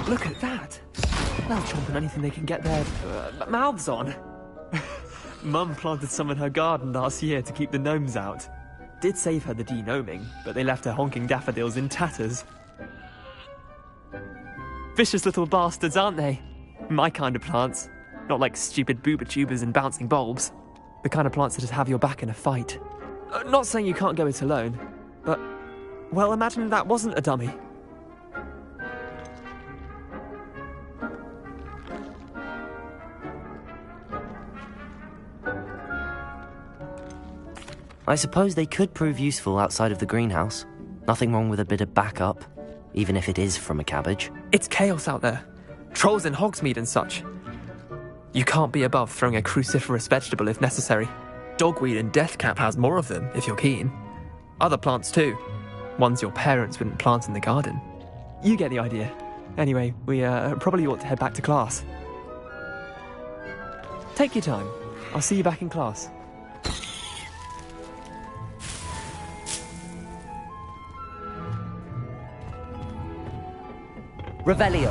Speaker 21: Look at that. They'll chomp on anything they can get their mouths on. Mum planted some in her garden last year to keep the gnomes out. Did save her the denoming, but they left her honking daffodils in tatters. Vicious little bastards, aren't they? My kind of plants. Not like stupid booba tubers and bouncing bulbs. The kind of plants that just have your back in a fight. Not saying you can't go it alone, but, well, imagine that wasn't a dummy.
Speaker 1: I suppose they could prove useful outside of the greenhouse. Nothing wrong with a bit of backup, even if it is from a cabbage.
Speaker 21: It's chaos out there. Trolls in Hogsmeade and such. You can't be above throwing a cruciferous vegetable if necessary. Dogweed and deathcap has more of them, if you're keen. Other plants too. Ones your parents wouldn't plant in the garden. You get the idea. Anyway, we probably ought to head back to class. Take your time. I'll see you back in class.
Speaker 1: Revelio.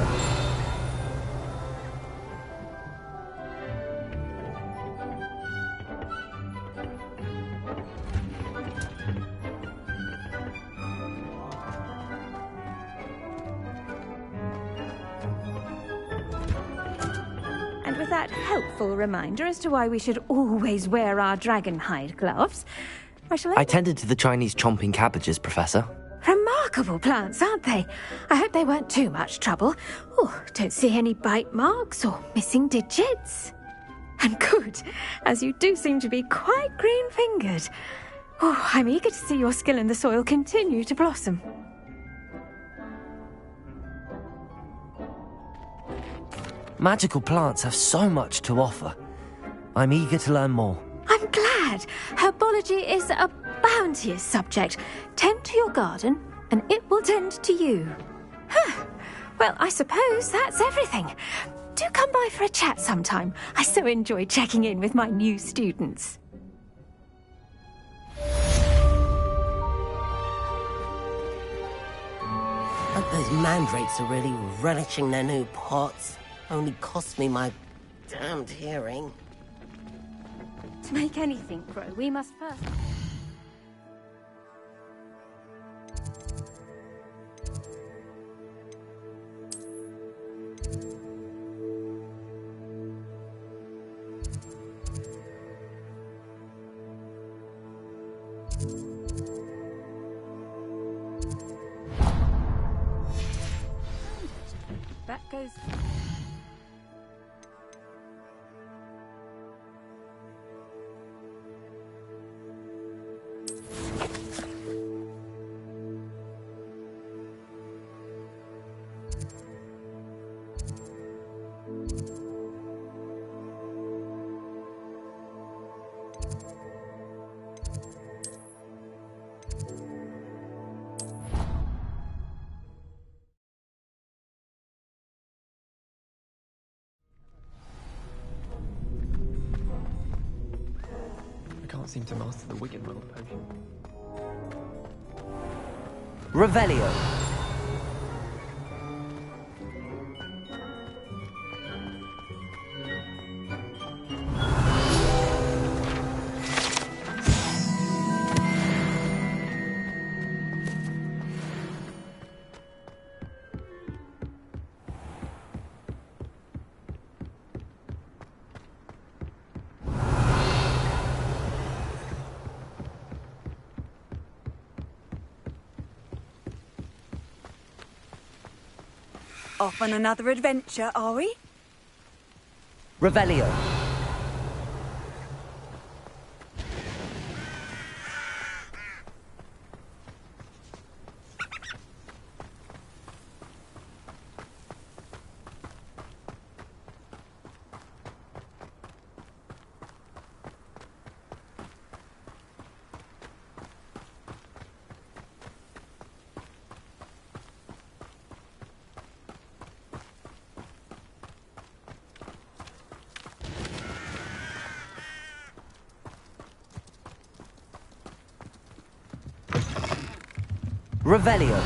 Speaker 22: And with that helpful reminder as to why we should always wear our dragonhide gloves,
Speaker 1: I tended to the Chinese chomping cabbages, Professor.
Speaker 22: Remarkable plants, aren't they? I hope they weren't too much trouble. Oh, don't see any bite marks or missing digits. And good, as you do seem to be quite green-fingered. Oh, I'm eager to see your skill in the soil continue to blossom.
Speaker 1: Magical plants have so much to offer. I'm eager to learn more.
Speaker 22: I'm glad. Herbology is a bounteous subject. Tend to your garden, and it will tend to you. Huh. Well, I suppose that's everything. Do come by for a chat sometime. I so enjoy checking in with my new students.
Speaker 9: Hope those mandrakes are really relishing their new pots. Only cost me my damned hearing.
Speaker 22: To make anything grow, we must first... That goes...
Speaker 21: Seem to master the Wiggenweld potion.
Speaker 1: Revelio.
Speaker 11: Off on another adventure, are we?
Speaker 1: Revelio. Revelio.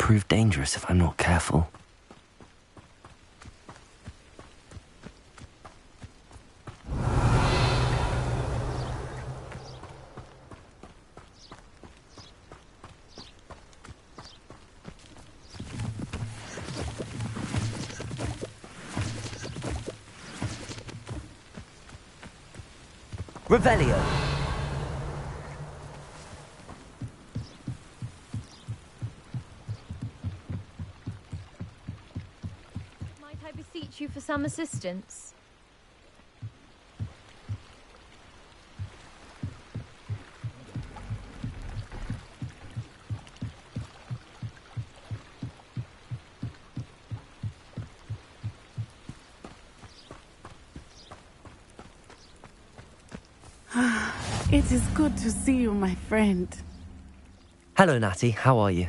Speaker 1: prove dangerous if I'm not careful. Revelio.
Speaker 22: Might I beseech you for some assistance?
Speaker 19: It is good to see you, my friend.
Speaker 1: Hello, Natty. How are you?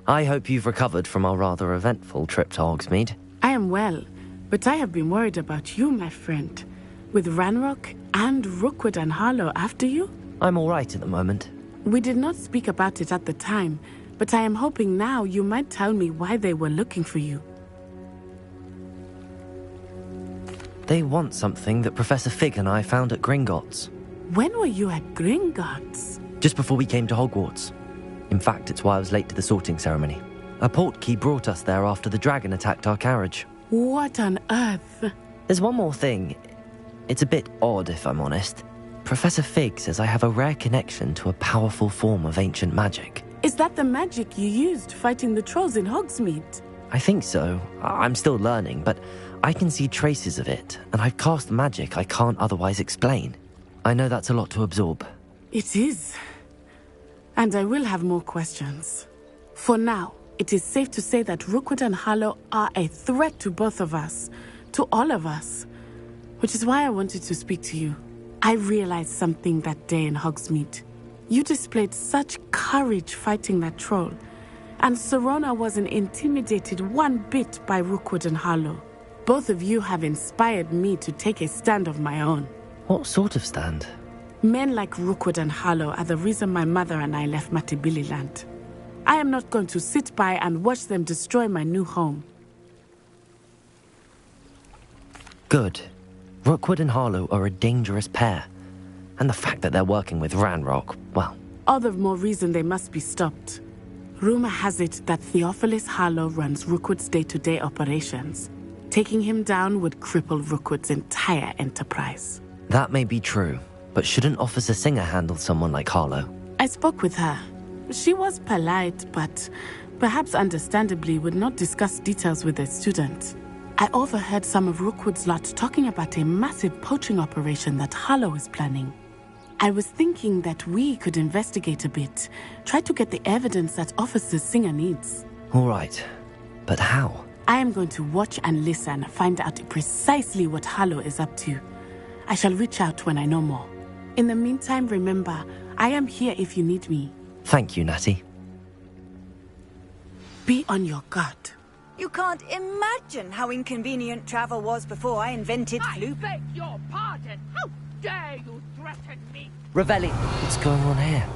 Speaker 1: I hope you've recovered from our rather eventful trip to Hogsmeade.
Speaker 19: I am well, but I have been worried about you, my friend. With Ranrock and Rookwood and Harlow after you?
Speaker 1: I'm all right at the moment.
Speaker 19: We did not speak about it at the time, but I am hoping now you might tell me why they were looking for you.
Speaker 1: They want something that Professor Fig and I found at Gringotts.
Speaker 19: When were you at Gringotts?
Speaker 1: Just before we came to Hogwarts. In fact, it's why I was late to the sorting ceremony. A portkey brought us there after the dragon attacked our carriage.
Speaker 19: What on earth?
Speaker 1: There's one more thing. It's a bit odd, if I'm honest. Professor Fig says I have a rare connection to a powerful form of ancient magic.
Speaker 19: Is that the magic you used fighting the trolls in Hogsmeade?
Speaker 1: I think so. I'm still learning, but I can see traces of it, and I've cast magic I can't otherwise explain. I know that's a lot to absorb.
Speaker 19: It is. And I will have more questions. For now, it is safe to say that Rookwood and Harlow are a threat to both of us, to all of us. Which is why I wanted to speak to you. I realized something that day in Hogsmeade. You displayed such courage fighting that troll, and Serona wasn't intimidated one bit by Rookwood and Harlow. Both of you have inspired me to take a stand of my own.
Speaker 1: What sort of stand?
Speaker 19: Men like Rookwood and Harlow are the reason my mother and I left Matabeleland. I am not going to sit by and watch them destroy my new home.
Speaker 1: Good. Rookwood and Harlow are a dangerous pair. And the fact that they're working with Ranrock, well...
Speaker 19: All the more reason they must be stopped. Rumor has it that Theophilus Harlow runs Rookwood's day-to-day operations. Taking him down would cripple Rookwood's entire enterprise.
Speaker 1: That may be true, but shouldn't Officer Singer handle someone like Harlow?
Speaker 19: I spoke with her. She was polite, but perhaps understandably would not discuss details with a student. I overheard some of Rookwood's lot talking about a massive poaching operation that Harlow is planning. I was thinking that we could investigate a bit, try to get the evidence that Officer Singer needs.
Speaker 1: All right, but how?
Speaker 19: I am going to watch and listen, find out precisely what Harlow is up to. I shall reach out when I know more. In the meantime, remember, I am here if you need me.
Speaker 1: Thank you, Natty.
Speaker 19: Be on your guard.
Speaker 11: You can't imagine how inconvenient travel was before I invented
Speaker 6: I beg your pardon. How dare you threaten me?
Speaker 1: Revelli, what's going on here?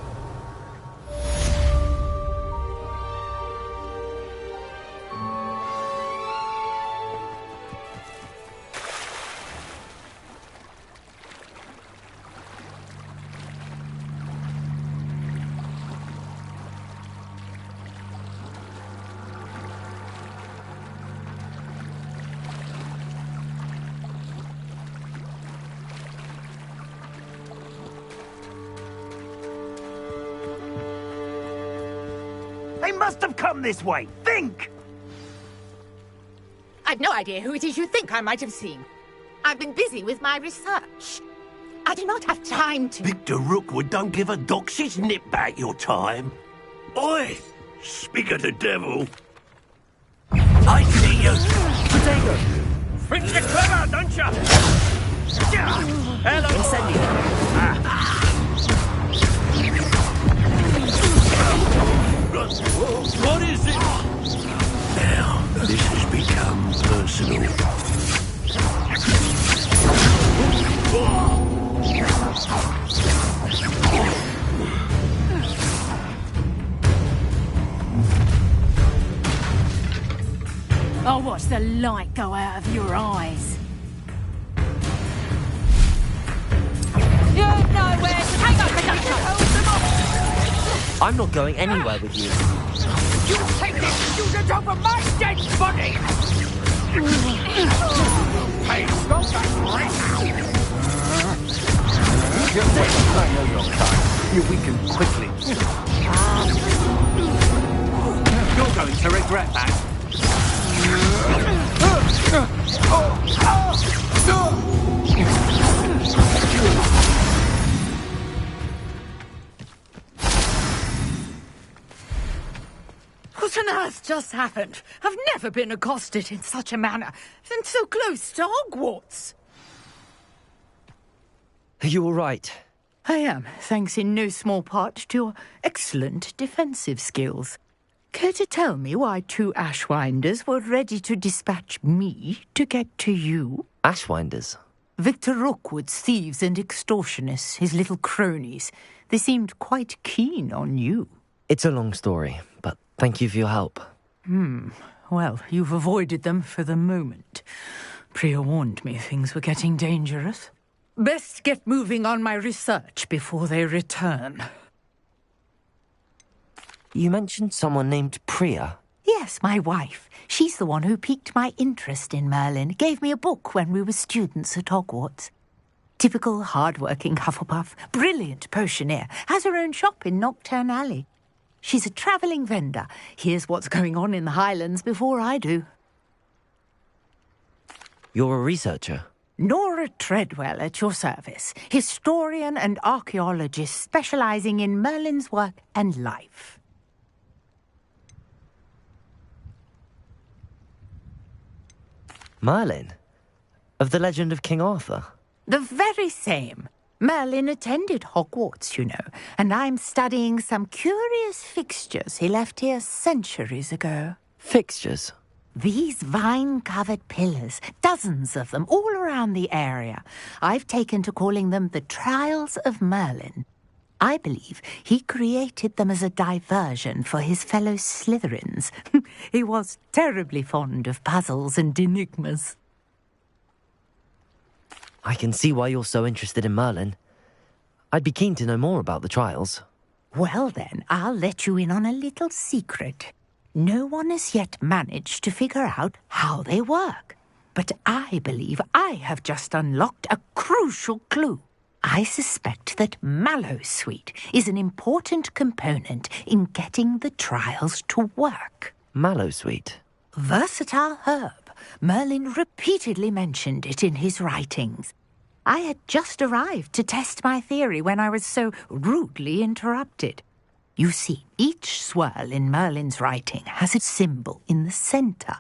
Speaker 12: They must have come this way. Think!
Speaker 6: I've no idea who it is you think I might have seen. I've been busy with my research. I do not have time to...
Speaker 14: Victor Rookwood don't give a doxy's nip back your time. Oi! Speak of the devil. I see you!
Speaker 1: Potato!
Speaker 12: Think you're clever, don't you? Hello!
Speaker 1: Incendio!
Speaker 14: What is it? Now, this has become personal.
Speaker 22: the light go out of your eyes. You're nowhere to take up the
Speaker 1: I'm not going anywhere with you.
Speaker 12: You take this student over my dead body! Hey, stop that right now! I know your kind. You weaken quickly. You're going to regret that.
Speaker 17: What on earth just happened? I've never been accosted in such a manner, and so close to Hogwarts.
Speaker 1: Are you all right?
Speaker 17: I am, thanks in no small part to your excellent defensive skills. Care to tell me why 2 Ashwinders were ready to dispatch me to get to you?
Speaker 1: Ashwinders?
Speaker 17: Victor Rookwood's thieves and extortionists, his little cronies. They seemed quite keen on you.
Speaker 1: It's a long story, but thank you for your help.
Speaker 17: Well, you've avoided them for the moment. Priya warned me things were getting dangerous. Best get moving on my research before they return.
Speaker 1: You mentioned someone named Priya.
Speaker 17: Yes, my wife. She's the one who piqued my interest in Merlin. Gave me a book when we were students at Hogwarts. Typical hard-working Hufflepuff, brilliant potioneer, has her own shop in Knockturn Alley. She's a travelling vendor. Hears what's going on in the Highlands before I do.
Speaker 1: You're a researcher?
Speaker 17: Nora Treadwell at your service. Historian and archaeologist specialising in Merlin's work and life.
Speaker 1: Merlin? Of the legend of King Arthur?
Speaker 17: The very same. Merlin attended Hogwarts, you know, and I'm studying some curious fixtures he left here centuries ago.
Speaker 1: Fixtures?
Speaker 17: These vine-covered pillars, dozens of them, all around the area. I've taken to calling them the Trials of Merlin. I believe he created them as a diversion for his fellow Slytherins. He was terribly fond of puzzles and enigmas.
Speaker 1: I can see why you're so interested in Merlin. I'd be keen to know more about the trials.
Speaker 17: Well then, I'll let you in on a little secret. No one has yet managed to figure out how they work. But I believe I have just unlocked a crucial clue. I suspect that Mallowsweet is an important component in getting the trials to work.
Speaker 1: Mallowsweet?
Speaker 17: Versatile herb. Merlin repeatedly mentioned it in his writings. I had just arrived to test my theory when I was so rudely interrupted. You see, each swirl in Merlin's writing has a symbol in the centre.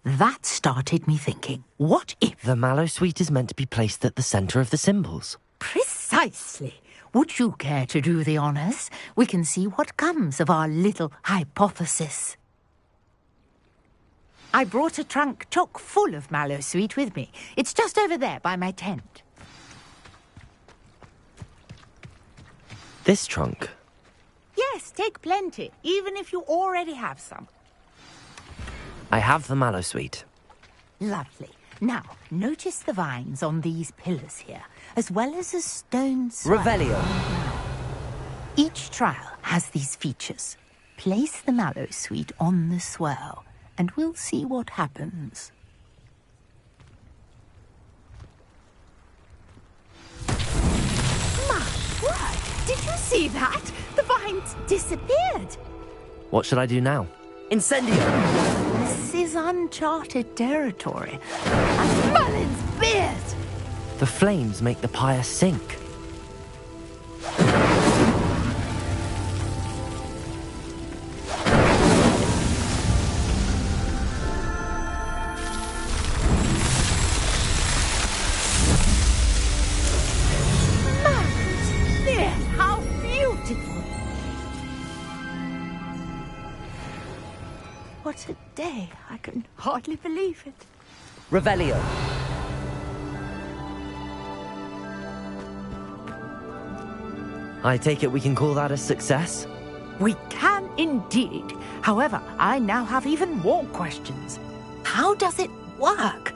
Speaker 17: That started me thinking, what if...
Speaker 1: The Mallowsweet is meant to be placed at the centre of the symbols.
Speaker 17: Precisely. Would you care to do the honours? We can see what comes of our little hypothesis. I brought a trunk chock full of Mallowsweet with me. It's just over there by my tent.
Speaker 1: This trunk?
Speaker 17: Yes, take plenty, even if you already have some.
Speaker 1: I have the Mallowsweet.
Speaker 17: Lovely. Now, notice the vines on these pillars here, as well as a stone swirl.
Speaker 1: Revelio.
Speaker 17: Each trial has these features. Place the Mallowsweet on the swirl, and we'll see what happens. My word! Did you see that? The vines disappeared.
Speaker 1: What should I do now? Incendio!
Speaker 17: This is uncharted territory. And Merlin's beard!
Speaker 1: The flames make the pyre sink.
Speaker 17: Merlin's beard! How beautiful! What a day. I can hardly believe it.
Speaker 1: Revelio. I take it we can call that a success?
Speaker 17: We can indeed. However, I now have even more questions. How does it work?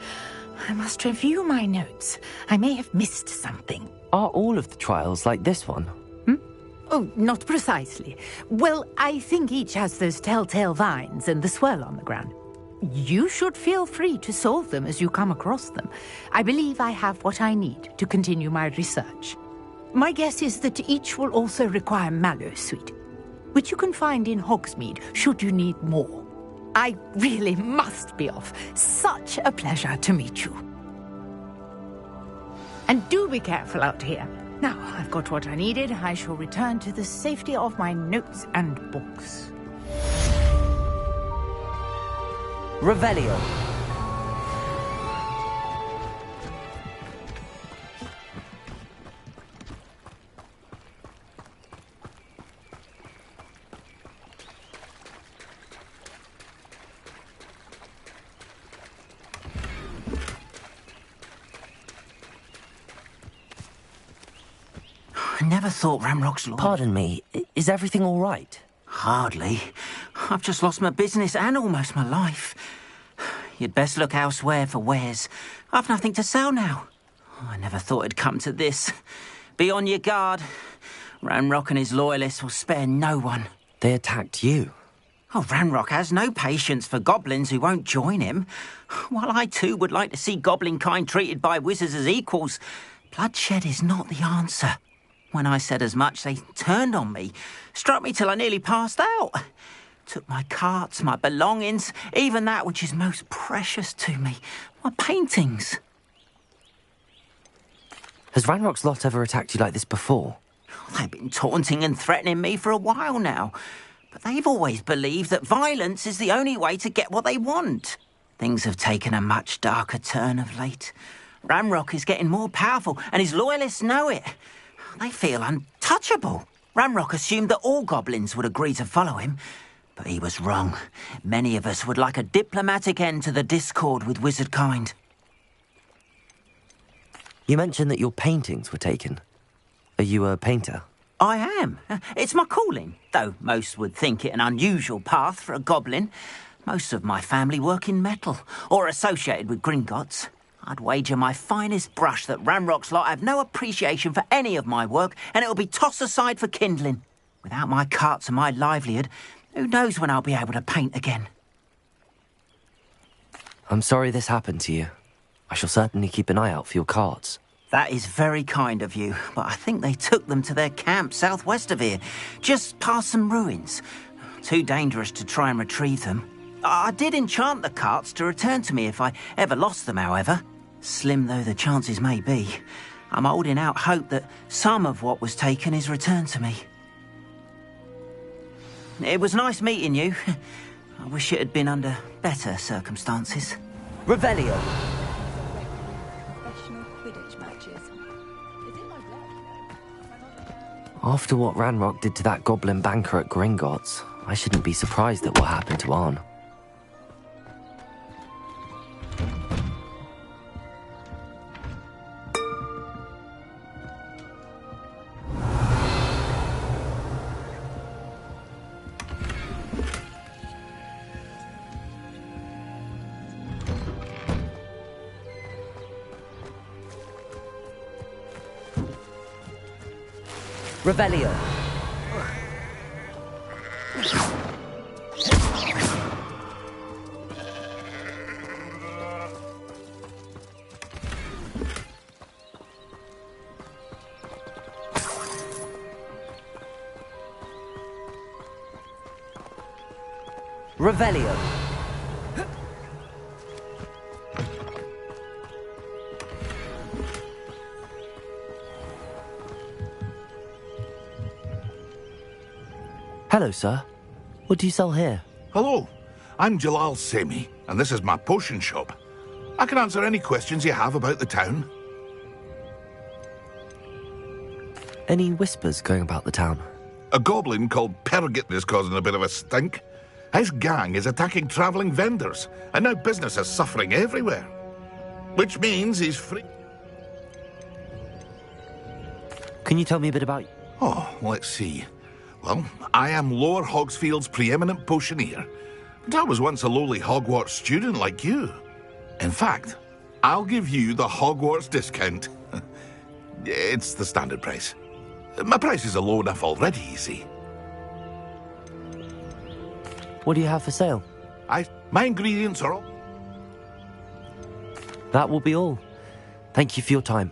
Speaker 17: I must review my notes. I may have missed something.
Speaker 1: Are all of the trials like this one?
Speaker 17: Oh, not precisely. Well, I think each has those telltale vines and the swirl on the ground. You should feel free to solve them as you come across them. I believe I have what I need to continue my research. My guess is that each will also require mallow sweet, which you can find in Hogsmeade should you need more. I really must be off. Such a pleasure to meet you. And do be careful out here. Now, I've got what I needed. I shall return to the safety of my notes and books.
Speaker 1: Revelio.
Speaker 7: I never thought Ramrock's law...
Speaker 1: Pardon me, is everything all right?
Speaker 7: Hardly. I've just lost my business and almost my life. You'd best look elsewhere for wares. I've nothing to sell now. I never thought it'd come to this. Be on your guard. Ranrock and his loyalists will spare no one.
Speaker 1: They attacked you?
Speaker 7: Oh, Ranrock has no patience for goblins who won't join him. While I too would like to see goblin kind treated by wizards as equals, bloodshed is not the answer. When I said as much, they turned on me, struck me till I nearly passed out. Took my carts, my belongings, even that which is most precious to me, my paintings.
Speaker 1: Has Ranrock's lot ever attacked you like this before?
Speaker 7: They've been taunting and threatening me for a while now, but they've always believed that violence is the only way to get what they want. Things have taken a much darker turn of late. Ranrock is getting more powerful, and his loyalists know it. They feel untouchable. Ranrock assumed that all goblins would agree to follow him, but he was wrong. Many of us would like a diplomatic end to the discord with wizard kind.
Speaker 1: You mentioned that your paintings were taken. Are you a painter?
Speaker 7: I am. It's my calling, though most would think it an unusual path for a goblin. Most of my family work in metal, or associated with Gringotts. I'd wager my finest brush that Ranrock's lot have no appreciation for any of my work, and it'll be tossed aside for kindling. Without my carts and my livelihood, who knows when I'll be able to paint again?
Speaker 1: I'm sorry this happened to you. I shall certainly keep an eye out for your carts.
Speaker 7: That is very kind of you, but I think they took them to their camp southwest of here, just past some ruins. Too dangerous to try and retrieve them. I did enchant the carts to return to me if I ever lost them, however. Slim though the chances may be, I'm holding out hope that some of what was taken is returned to me. It was nice meeting you. I wish it had been under better circumstances.
Speaker 1: Revelio. After what Ranrock did to that goblin banker at Gringotts, I shouldn't be surprised at what happened to Arn. Revelio. Revelio. Hello, sir. What do you sell here?
Speaker 5: Hello, I'm Jalal Semi, and this is my potion shop. I can answer any questions you have about the town.
Speaker 1: Any whispers going about the town?
Speaker 5: A goblin called Pergit is causing a bit of a stink. His gang is attacking travelling vendors, and now business is suffering everywhere. Which means he's free...
Speaker 1: Can you tell me a bit about...
Speaker 5: Oh, let's see. Well, I am Lower Hogsfield's preeminent potioneer. But I was once a lowly Hogwarts student like you. In fact, I'll give you the Hogwarts discount. It's the standard price. My prices are low enough already, you see.
Speaker 1: What do you have for sale?
Speaker 5: My ingredients are all...
Speaker 1: That will be all. Thank you for your time.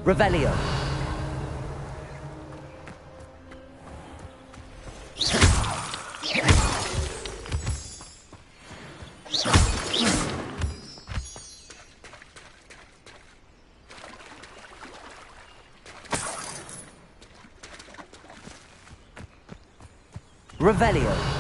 Speaker 1: Revelio. Revelio.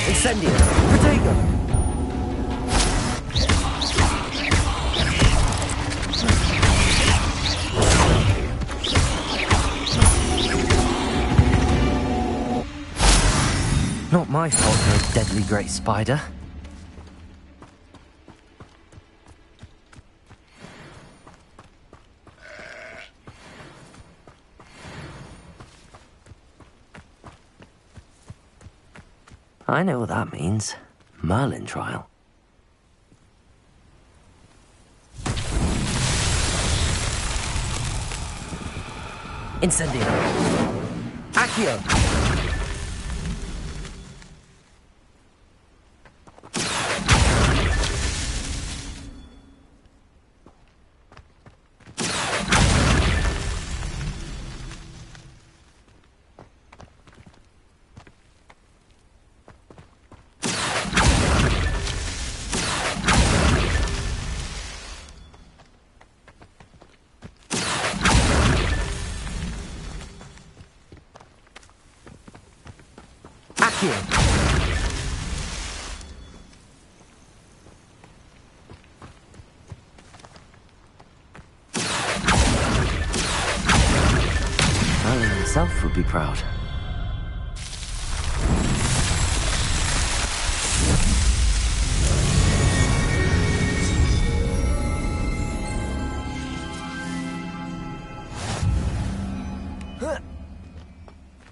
Speaker 1: Incendio. Protego. Not my fault for a deadly great spider. I know what that means. Merlin trial. Incendio. Accio. Merlin himself would be proud.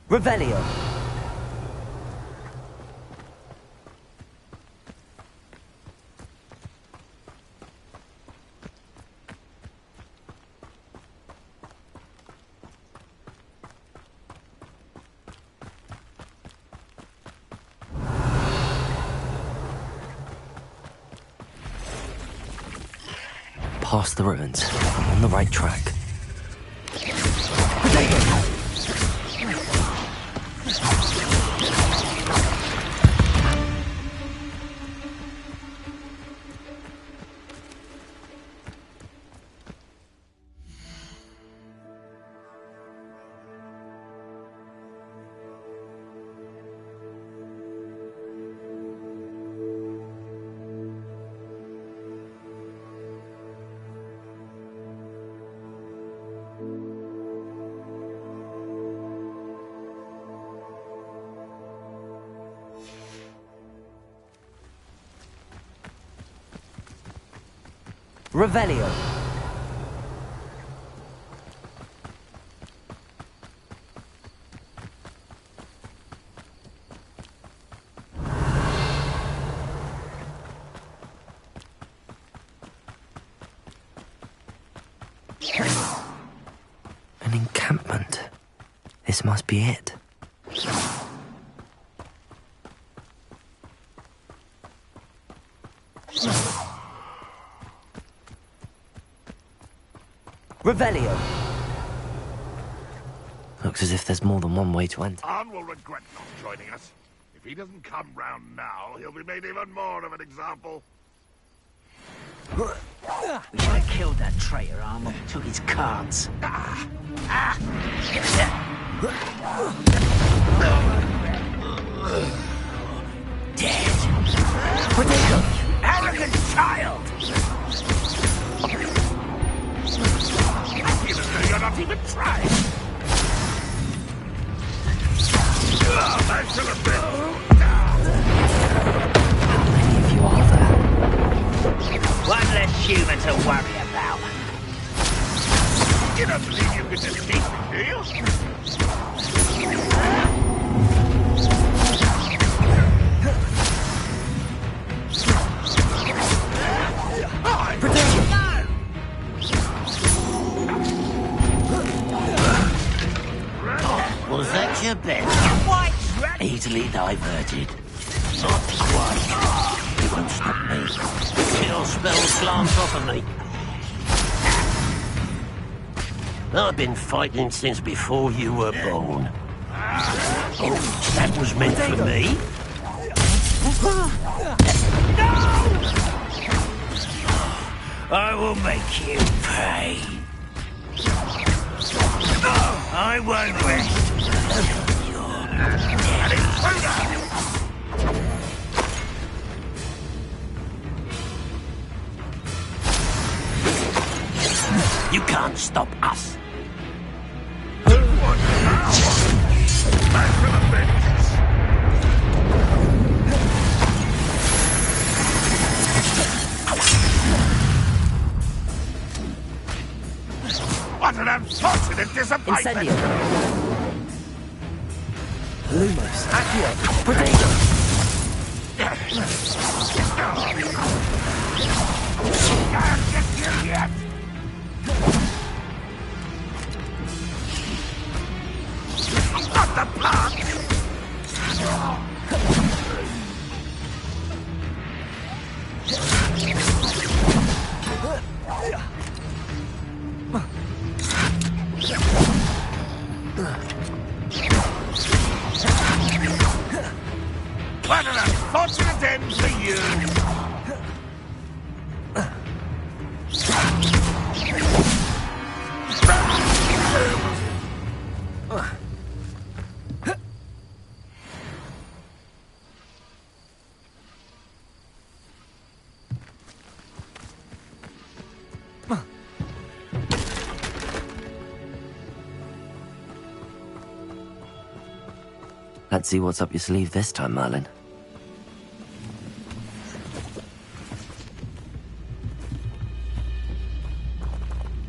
Speaker 1: Revelio. Past the ruins. I'm on the right track. Revelio. An encampment. This must be it. Revelio. Looks as if there's more than one way to enter.
Speaker 5: Arn will regret not joining us. If he doesn't come round now, he'll be made even more of an example.
Speaker 12: We should have killed that traitor, Arn, when we took his cards. Dead. Potato, arrogant child!
Speaker 5: Even though you're not even trying. Thanks a bit.
Speaker 1: Many of you are there.
Speaker 12: One less human to worry about.
Speaker 5: You don't believe you can defeat me, do you?
Speaker 12: Was that your bet? Easily diverted. Not quite. It won't stop me. Your spells glance off of me. I've been fighting since before you were born. Oh, that was meant for me? I will make you pay. I won't rest. You can't stop us.
Speaker 5: What an unfortunate disappointment!
Speaker 1: Incendio. Lumos. Accio. Potato.
Speaker 5: Can't get you yet! Not the plant! What an unfortunate end for you!
Speaker 1: Let's see what's up your sleeve this time, Merlin.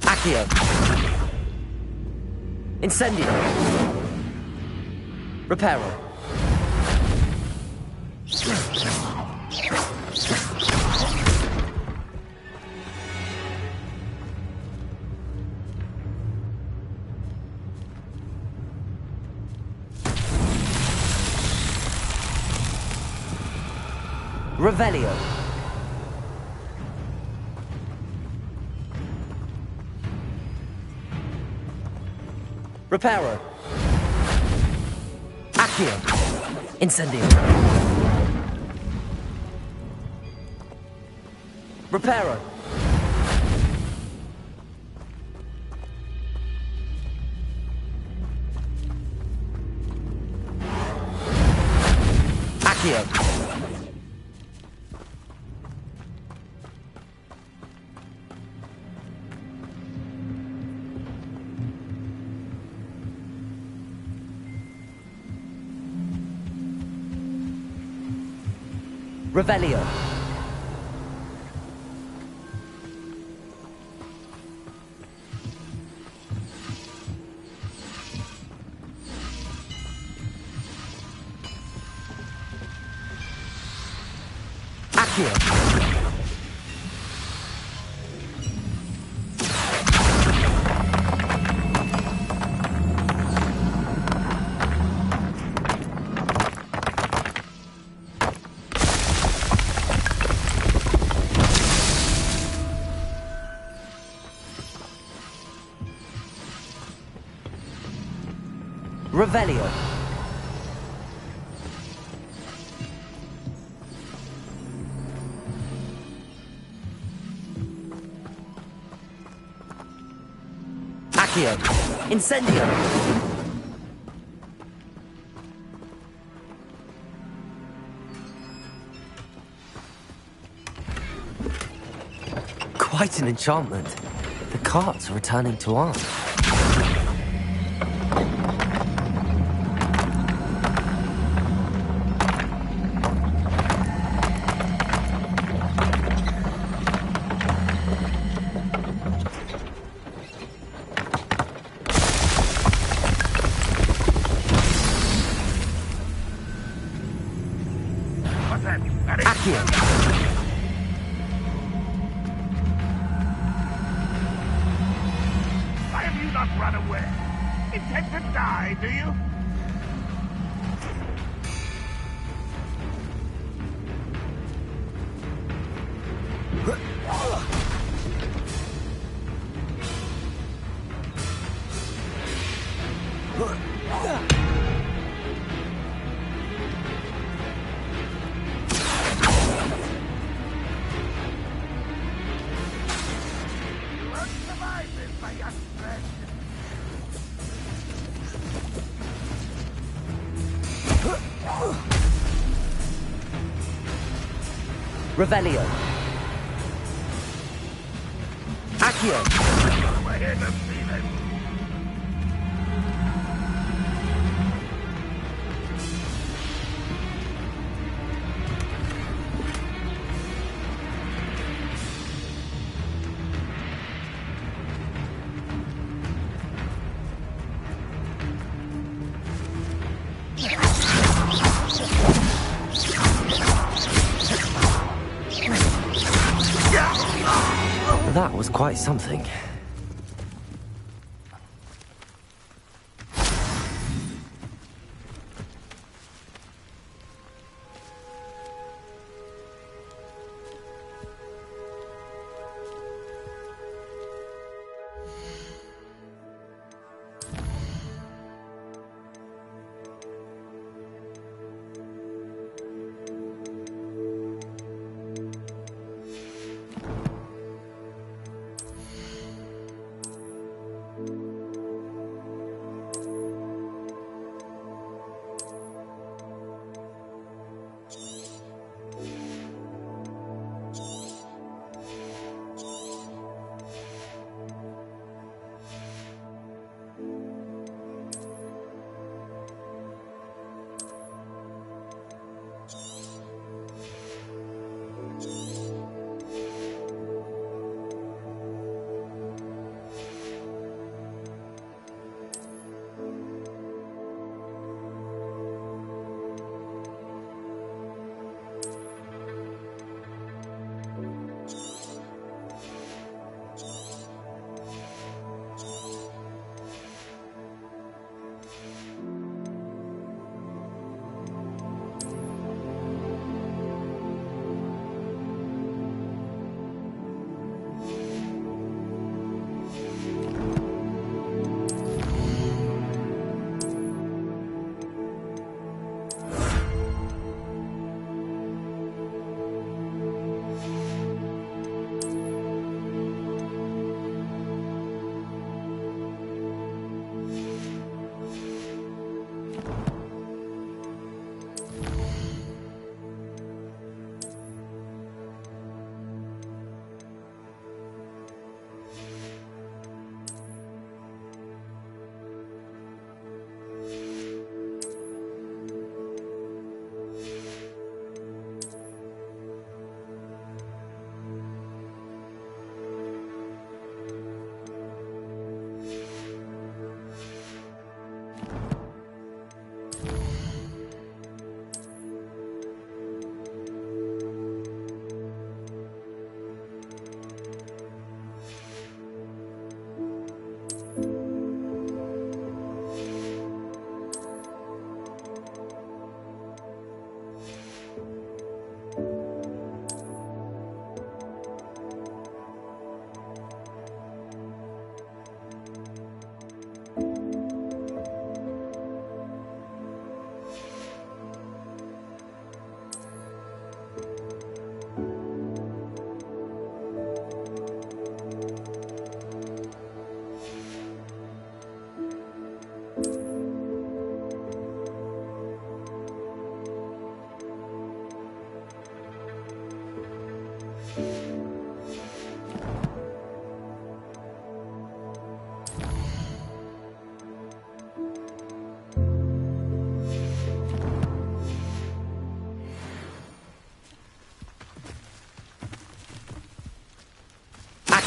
Speaker 1: Accio. Incendio. Reparo. Revelio. Reparo. Accio. Incendio. Reparo. Accio. Revelio. Accio! Revelio. Accio. Incendio. Quite an enchantment. The carts are returning to art.
Speaker 12: Why have you not run away? Intend to die, do you?
Speaker 1: Revelio. Accio. That was quite something.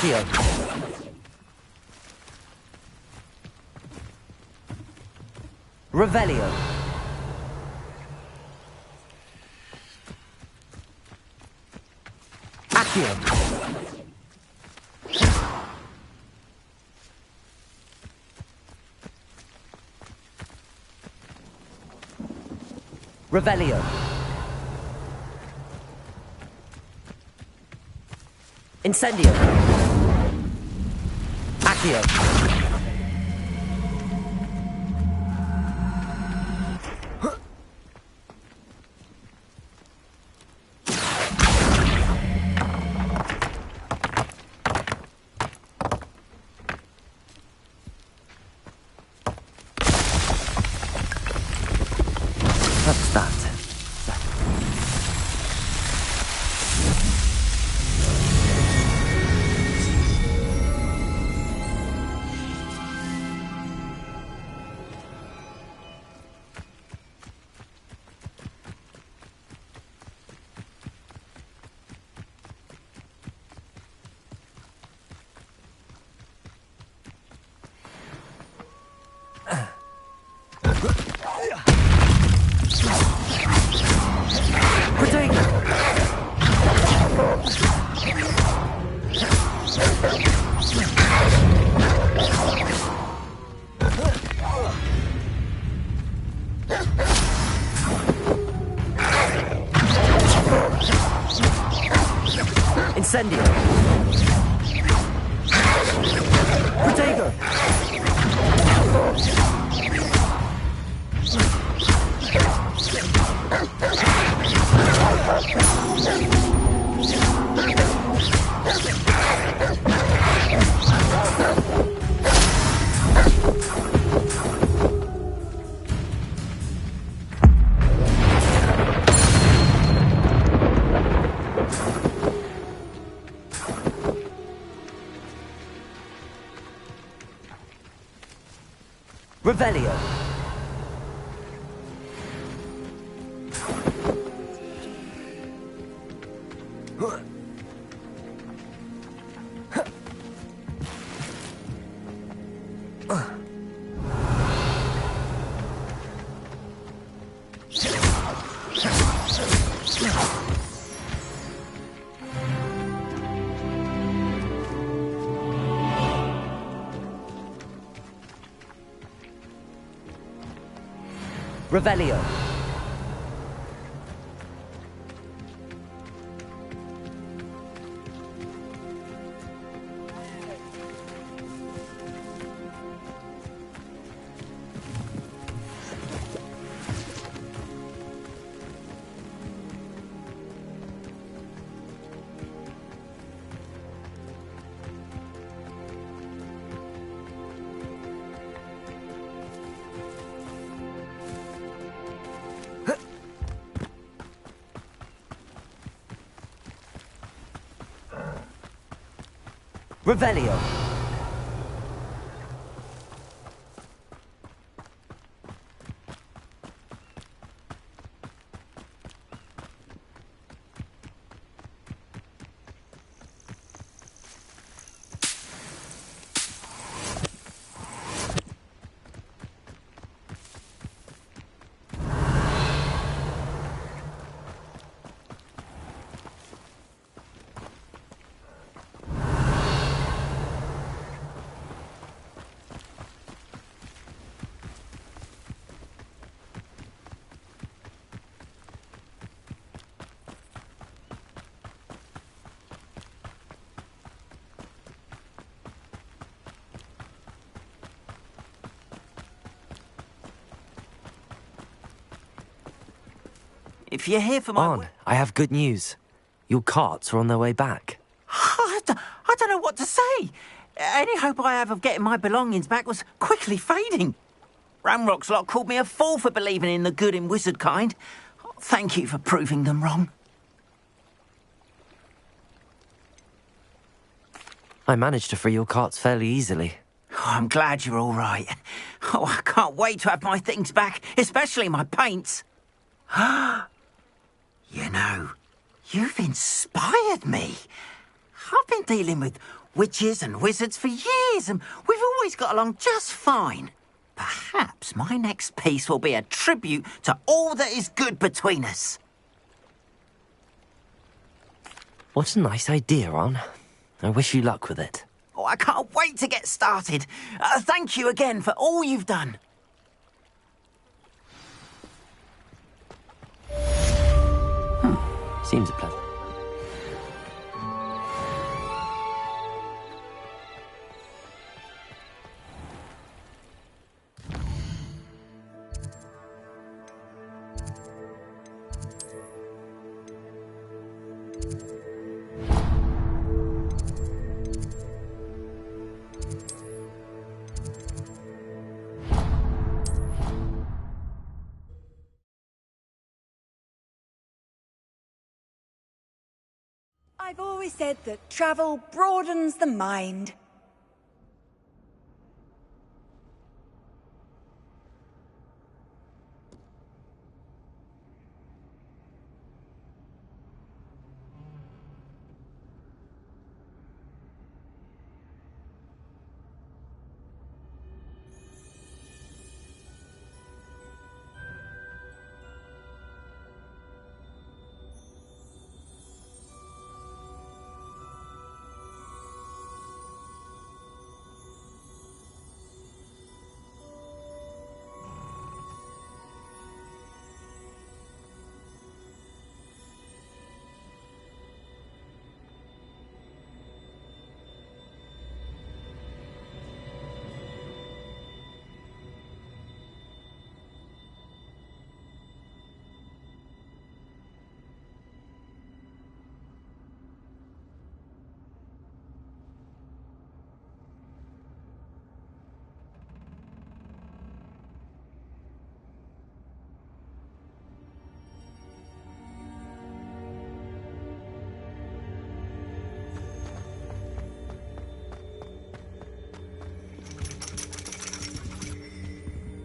Speaker 1: Accio. Revelio. Accio. Revelio. Incendio. Accio. What's that? Incendio. Protego. Revelio. Revelio. Revelio.
Speaker 10: If you're here for my...
Speaker 1: On, I have good news. Your carts are on their way back.
Speaker 10: I don't know what to say. Any hope I have of getting my belongings back was quickly fading. Ramrock's lot called me a fool for believing in the good in wizard kind. Thank you for proving them wrong.
Speaker 1: I managed to free your carts fairly easily.
Speaker 10: Oh, I'm glad you're all right. Oh, I can't wait to have my things back, especially my paints. You know, you've inspired me. I've been dealing with witches and wizards for years, and we've always got along just fine. Perhaps my next piece will be a tribute to all that is good between us.
Speaker 1: What a nice idea, Ron. I wish you luck with it.
Speaker 10: Oh, I can't wait to get started. Thank you again for all you've done.
Speaker 1: Seems a pleasant.
Speaker 11: I've always said that travel broadens the mind.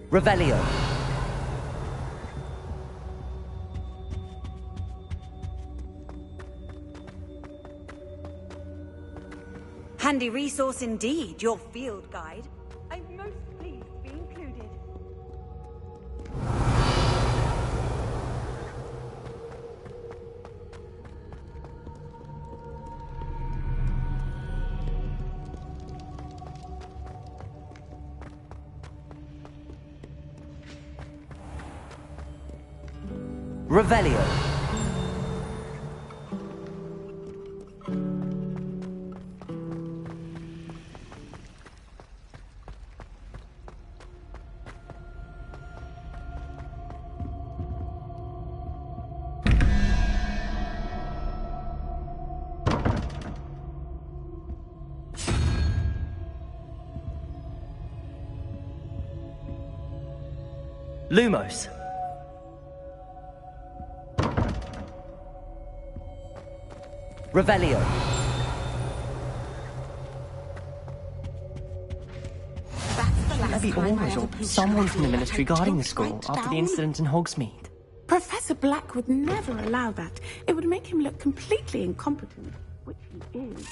Speaker 1: Revelio.
Speaker 11: Handy resource indeed, your field guide. I'm most pleased to be included.
Speaker 1: Revelio. Lumos. Revelio.
Speaker 15: Maybe always, or someone from the military guarding the school after the incident in Hogsmeade.
Speaker 19: Professor Black would never allow that. It would make him look completely incompetent, which he is.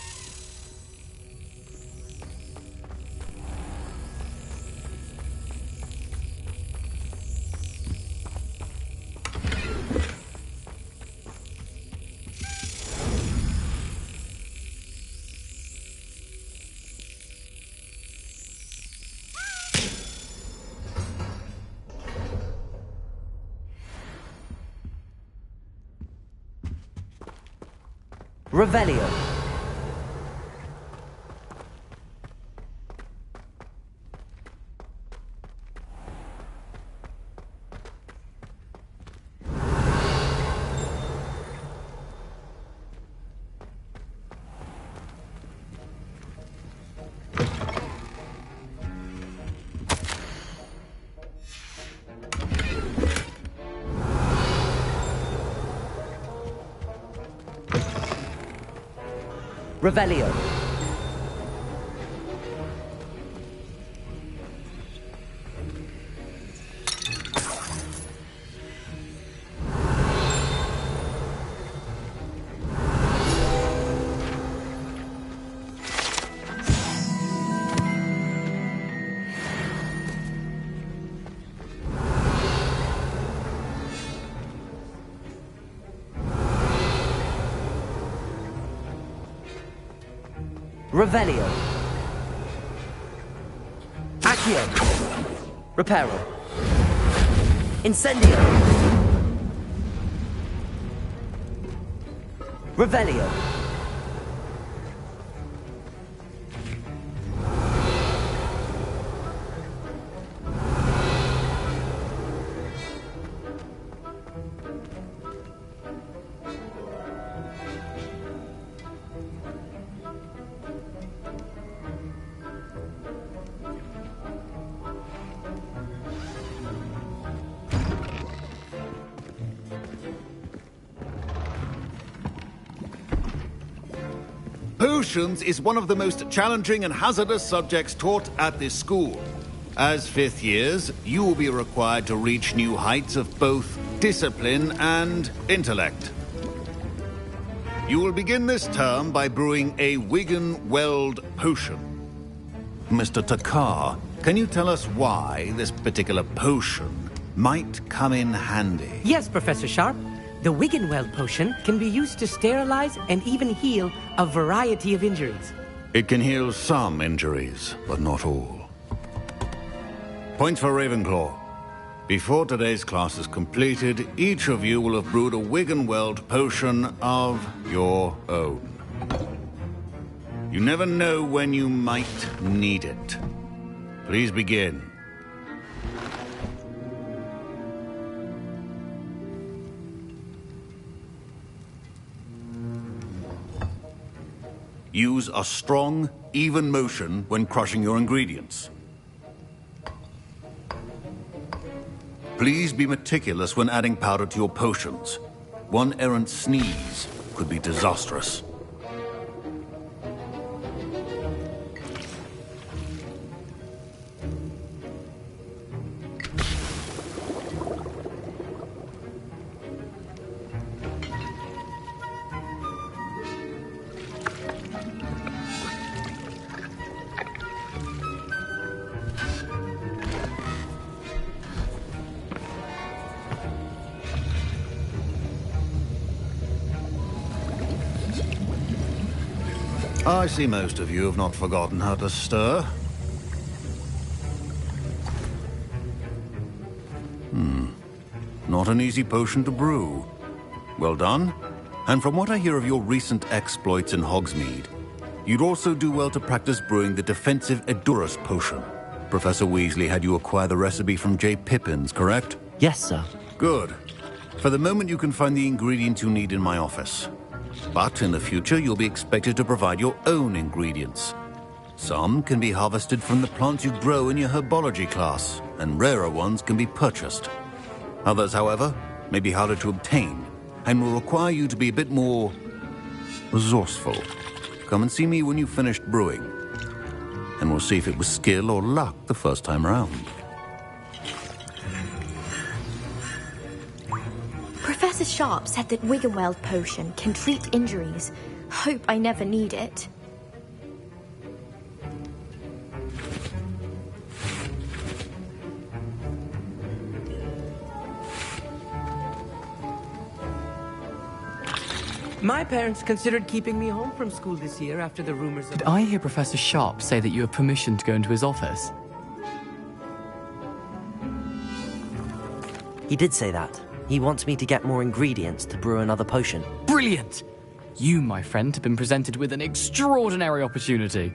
Speaker 1: Revelio. Revelio. Revelio. Accio. Reparo. Incendio. Revelio.
Speaker 2: Potions is one of the most challenging and hazardous subjects taught at this school. As fifth years, you will be required to reach new heights of both discipline and intellect. You will begin this term by brewing a Wiggenweld potion. Mr. Takar, can you tell us why this particular potion might come in handy?
Speaker 16: Yes, Professor Sharp. The Wiggenweld potion can be used to sterilize and even heal a variety of injuries.
Speaker 2: It can heal some injuries, but not all. Points for Ravenclaw. Before today's class is completed, each of you will have brewed a Wiggenweld potion of your own. You never know when you might need it. Please begin. Use a strong, even motion when crushing your ingredients. Please be meticulous when adding powder to your potions. One errant sneeze could be disastrous. I see most of you have not forgotten how to stir. Not an easy potion to brew. Well done. And from what I hear of your recent exploits in Hogsmeade, you'd also do well to practice brewing the defensive Edurus potion. Professor Weasley had you acquire the recipe from J. Pippins, correct?
Speaker 1: Yes, sir.
Speaker 2: Good. For the moment, you can find the ingredients you need in my office. But in the future, you'll be expected to provide your own ingredients. Some can be harvested from the plants you grow in your herbology class, and rarer ones can be purchased. Others, however, may be harder to obtain, and will require you to be a bit more resourceful. Come and see me when you've finished brewing, and we'll see if it was skill or luck the first time around.
Speaker 13: Professor Sharp said that Wiggenweld potion can treat injuries. Hope I never need it.
Speaker 16: My parents considered keeping me home from school this year after the rumors of...
Speaker 21: Did I hear Professor Sharp say that you have permission to go into his office?
Speaker 1: He did say that. He wants me to get more ingredients to brew another potion.
Speaker 21: Brilliant! You, my friend, have been presented with an extraordinary opportunity.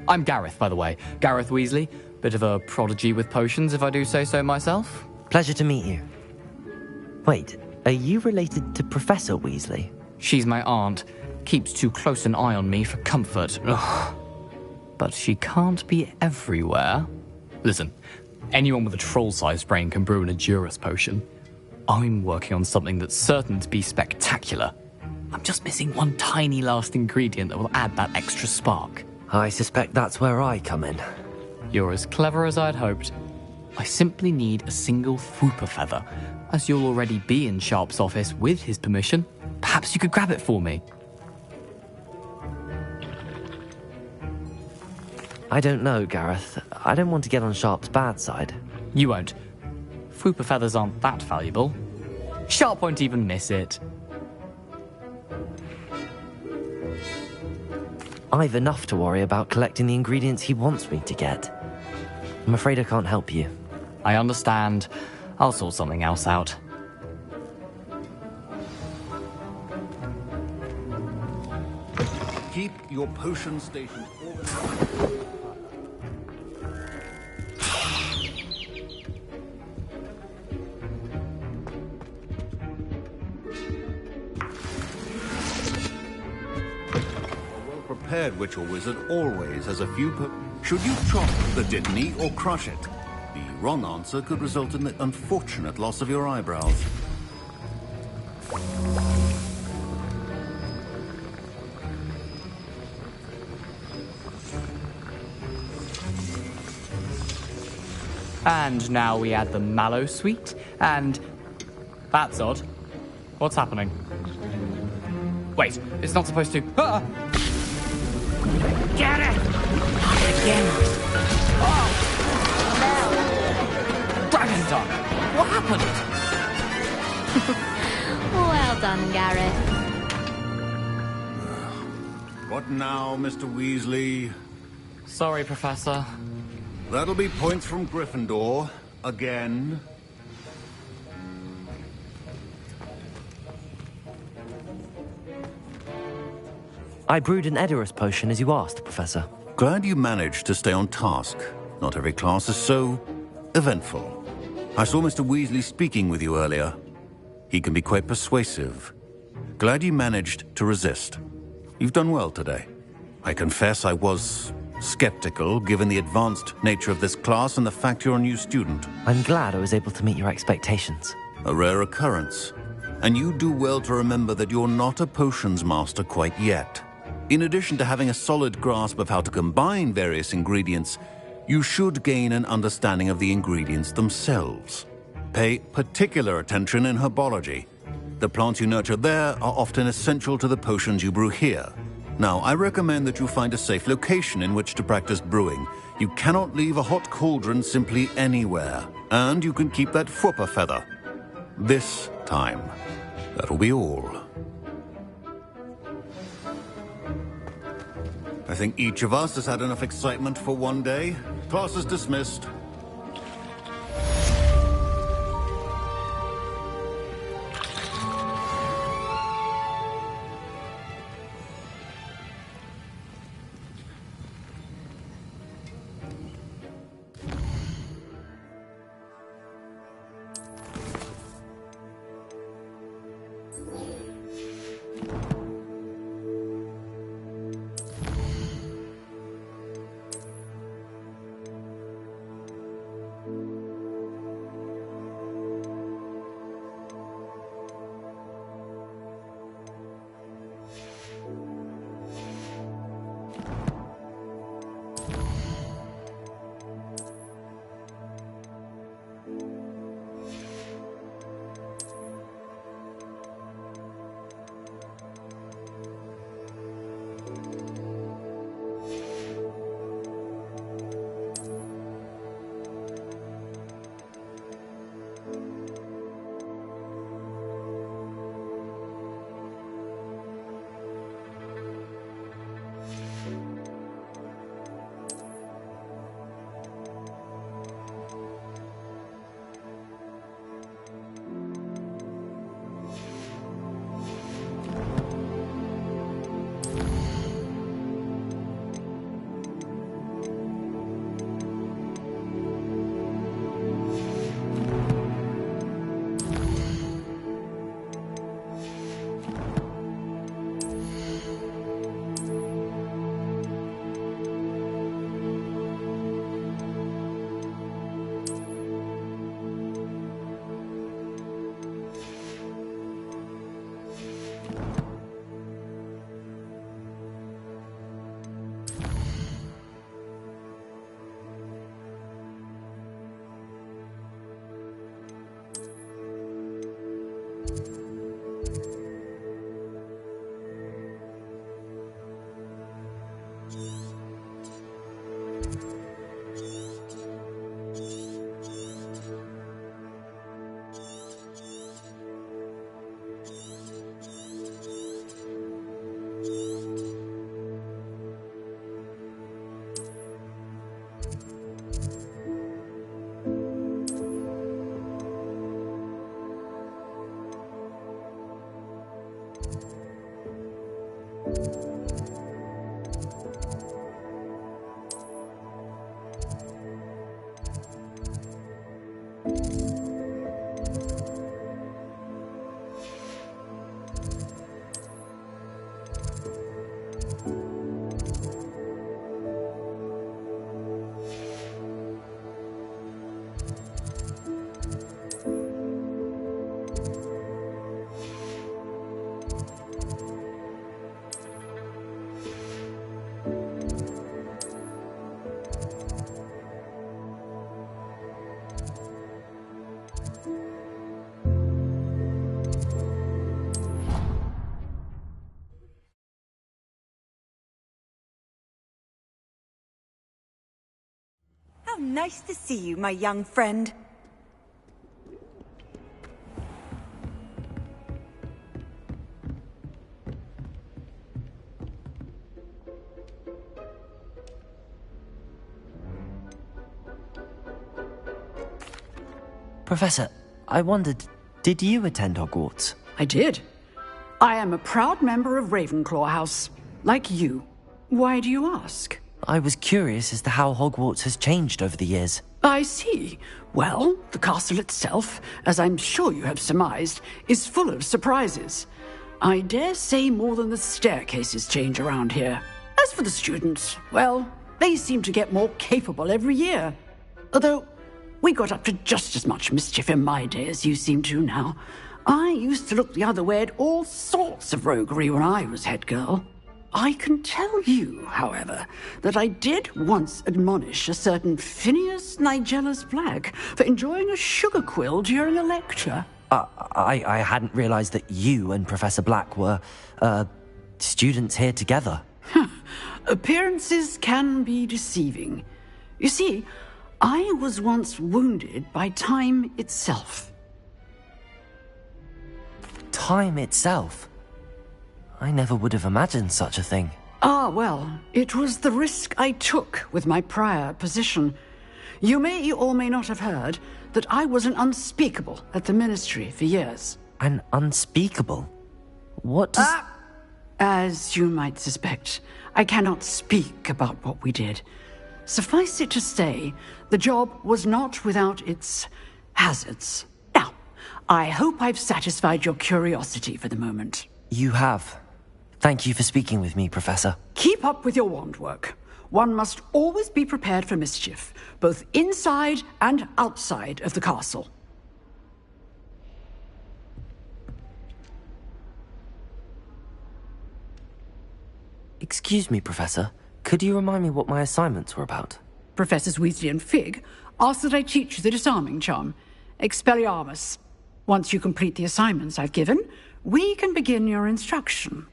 Speaker 21: I'm Gareth, by the way. Gareth Weasley. Bit of a prodigy with potions, if I do say so myself.
Speaker 1: Pleasure to meet you. Wait, are you related to Professor Weasley?
Speaker 21: She's my aunt. Keeps too close an eye on me for comfort. Ugh. But she can't be everywhere. Listen, anyone with a troll-sized brain can brew an Edurus potion. I'm working on something that's certain to be spectacular. I'm just missing one tiny last ingredient that will add that extra spark.
Speaker 1: I suspect that's where I come in.
Speaker 21: You're as clever as I'd hoped. I simply need a single Fwooper feather. As you'll already be in Sharp's office with his permission, perhaps you could grab it for me.
Speaker 1: I don't know, Gareth. I don't want to get on Sharp's bad side.
Speaker 21: You won't. Fwooper feathers aren't that valuable. Sharp won't even miss it.
Speaker 1: I've enough to worry about collecting the ingredients he wants me to get. I'm afraid I can't help you.
Speaker 4: I understand. I'll sort something else out.
Speaker 2: Keep your potion station organized. Prepared witch or wizard always has a few Should you chop the Dittany or crush it? The wrong answer could result in the unfortunate loss of your eyebrows.
Speaker 4: And now we add the mallow sweet, and... That's odd. What's happening? Wait, it's not supposed to... Ah!
Speaker 17: Get it! Not again.
Speaker 4: Oh! Dragon Dog! What happened?
Speaker 3: Well done, Gareth.
Speaker 2: What now, Mr. Weasley?
Speaker 4: Sorry, Professor.
Speaker 2: That'll be points from Gryffindor. Again.
Speaker 1: I brewed an Edorus potion as you asked, Professor.
Speaker 2: Glad you managed to stay on task. Not every class is so eventful. I saw Mr. Weasley speaking with you earlier. He can be quite persuasive. Glad you managed to resist. You've done well today. I confess I was skeptical, given the advanced nature of this class and the fact you're a new student.
Speaker 1: I'm glad I was able to meet your expectations.
Speaker 2: A rare occurrence. And you do well to remember that you're not a potions master quite yet. In addition to having a solid grasp of how to combine various ingredients, you should gain an understanding of the ingredients themselves. Pay particular attention in herbology. The plants you nurture there are often essential to the potions you brew here. Now, I recommend that you find a safe location in which to practice brewing. You cannot leave a hot cauldron simply anywhere. And you can keep that Fwooper feather. This time. That'll be all. I think each of us has had enough excitement for one day. Class is dismissed.
Speaker 11: How nice to see you, my young friend.
Speaker 1: Professor, I wondered, did you attend Hogwarts?
Speaker 18: I did. I am a proud member of Ravenclaw House, like you. Why do you ask?
Speaker 1: I was curious as to how Hogwarts has changed over the years.
Speaker 18: I see. Well, the castle itself, as I'm sure you have surmised, is full of surprises. I dare say more than the staircases change around here. As for the students, well, they seem to get more capable every year. Although, we got up to just as much mischief in my day as you seem to now. I used to look the other way at all sorts of roguery when I was head girl. I can tell you, however, that I did once admonish a certain Phineas Nigella's Black for enjoying a sugar quill during a lecture.
Speaker 1: I hadn't realized that you and Professor Black were, students here together.
Speaker 18: Appearances can be deceiving. You see, I was once wounded by time itself.
Speaker 1: Time itself? I never would have imagined such a thing.
Speaker 18: Ah, well, it was the risk I took with my prior position. You may or may not have heard that I was an unspeakable at the Ministry for years.
Speaker 1: An unspeakable? What does...
Speaker 18: As you might suspect, I cannot speak about what we did. Suffice it to say, the job was not without its hazards. Now, I hope I've satisfied your curiosity for the moment.
Speaker 1: You have. Thank you for speaking with me, Professor.
Speaker 18: Keep up with your wand work. One must always be prepared for mischief, both inside and outside of the castle.
Speaker 1: Excuse me, Professor. Could you remind me what my assignments were about?
Speaker 18: Professors Weasley and Fig asked that I teach you the disarming charm, Expelliarmus. Once you complete the assignments I've given, we can begin your instruction.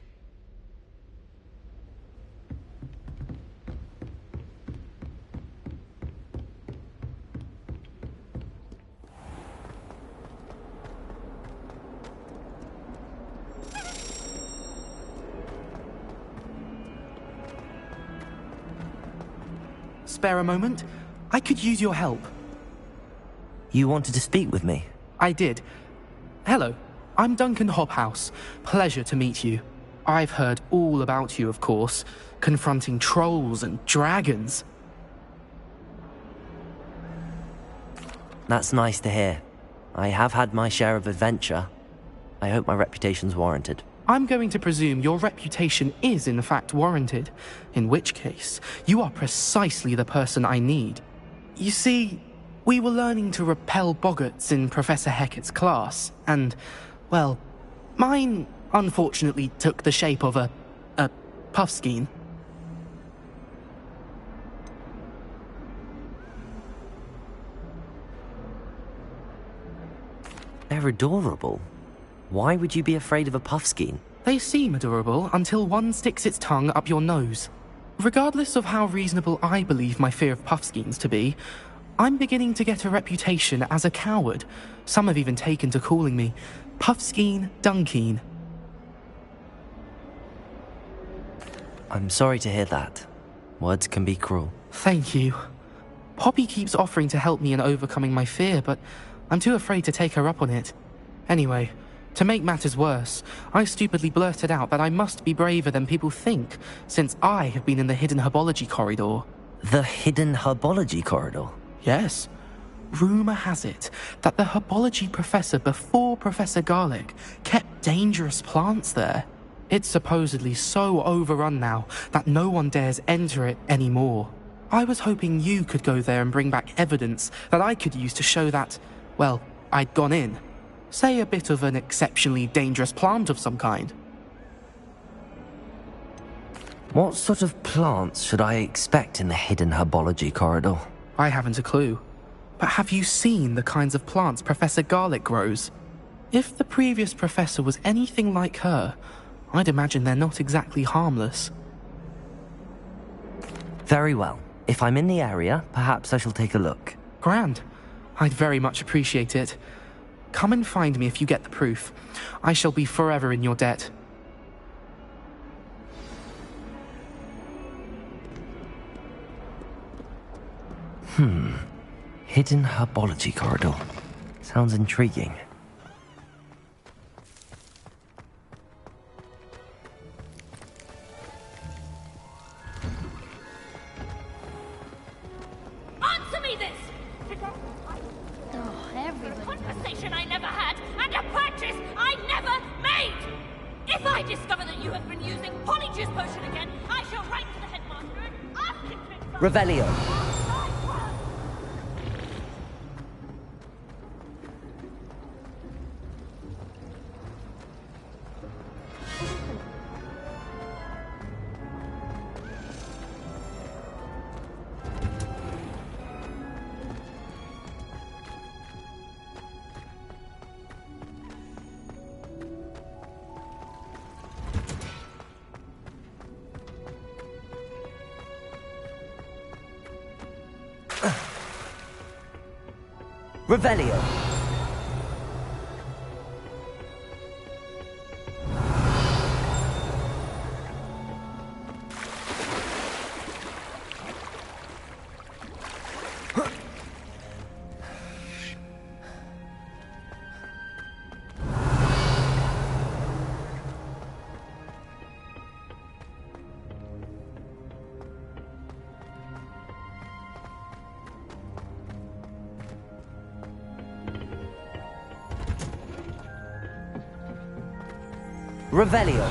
Speaker 21: Spare a moment? I could use your help.
Speaker 1: You wanted to speak with me?
Speaker 21: I did. Hello, I'm Duncan Hobhouse. Pleasure to meet you. I've heard all about you, of course, confronting trolls and dragons.
Speaker 1: That's nice to hear. I have had my share of adventure. I hope my reputation's warranted.
Speaker 21: I'm going to presume your reputation is in fact warranted, in which case, you are precisely the person I need. You see, we were learning to repel boggarts in Professor Hecat's class, and, well, mine unfortunately took the shape of a puffskein.
Speaker 1: They're adorable. Why would you be afraid of a puffskein?
Speaker 21: They seem adorable until one sticks its tongue up your nose. Regardless of how reasonable I believe my fear of puffskeins to be, I'm beginning to get a reputation as a coward. Some have even taken to calling me Puffskein Dunkeen.
Speaker 1: I'm sorry to hear that. Words can be cruel.
Speaker 21: Thank you. Poppy keeps offering to help me in overcoming my fear, but I'm too afraid to take her up on it. Anyway, to make matters worse, I stupidly blurted out that I must be braver than people think, since I have been in the hidden herbology corridor.
Speaker 1: The hidden herbology corridor?
Speaker 21: Yes. Rumour has it that the herbology professor before Professor Garlick kept dangerous plants there. It's supposedly so overrun now that no one dares enter it anymore. I was hoping you could go there and bring back evidence that I could use to show that, well, I'd gone in. Say a bit of an exceptionally dangerous plant of some kind.
Speaker 1: What sort of plants should I expect in the hidden herbology corridor?
Speaker 21: I haven't a clue. But have you seen the kinds of plants Professor Garlick grows? If the previous professor was anything like her, I'd imagine they're not exactly harmless.
Speaker 1: Very well. If I'm in the area, perhaps I shall take a look.
Speaker 21: Grand. I'd very much appreciate it. Come and find me if you get the proof. I shall be forever in your debt.
Speaker 1: Hidden herbology corridor. Sounds intriguing.
Speaker 8: Answer me this! Oh, everybody. A conversation I never had, and a purchase I never made! If I discover that you have been using Polyjuice Potion again, I shall write to the headmaster and ask him to...
Speaker 1: Revelio. Revelio. Revelio.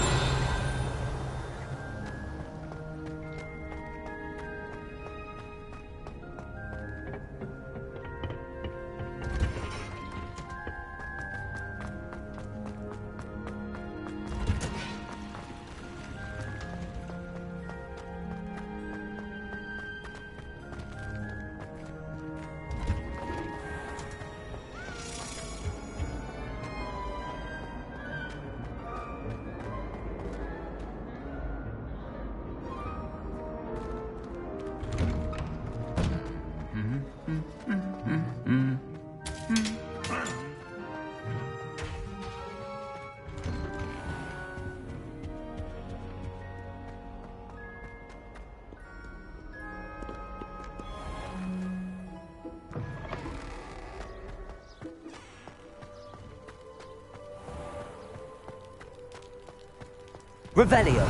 Speaker 1: Revelio.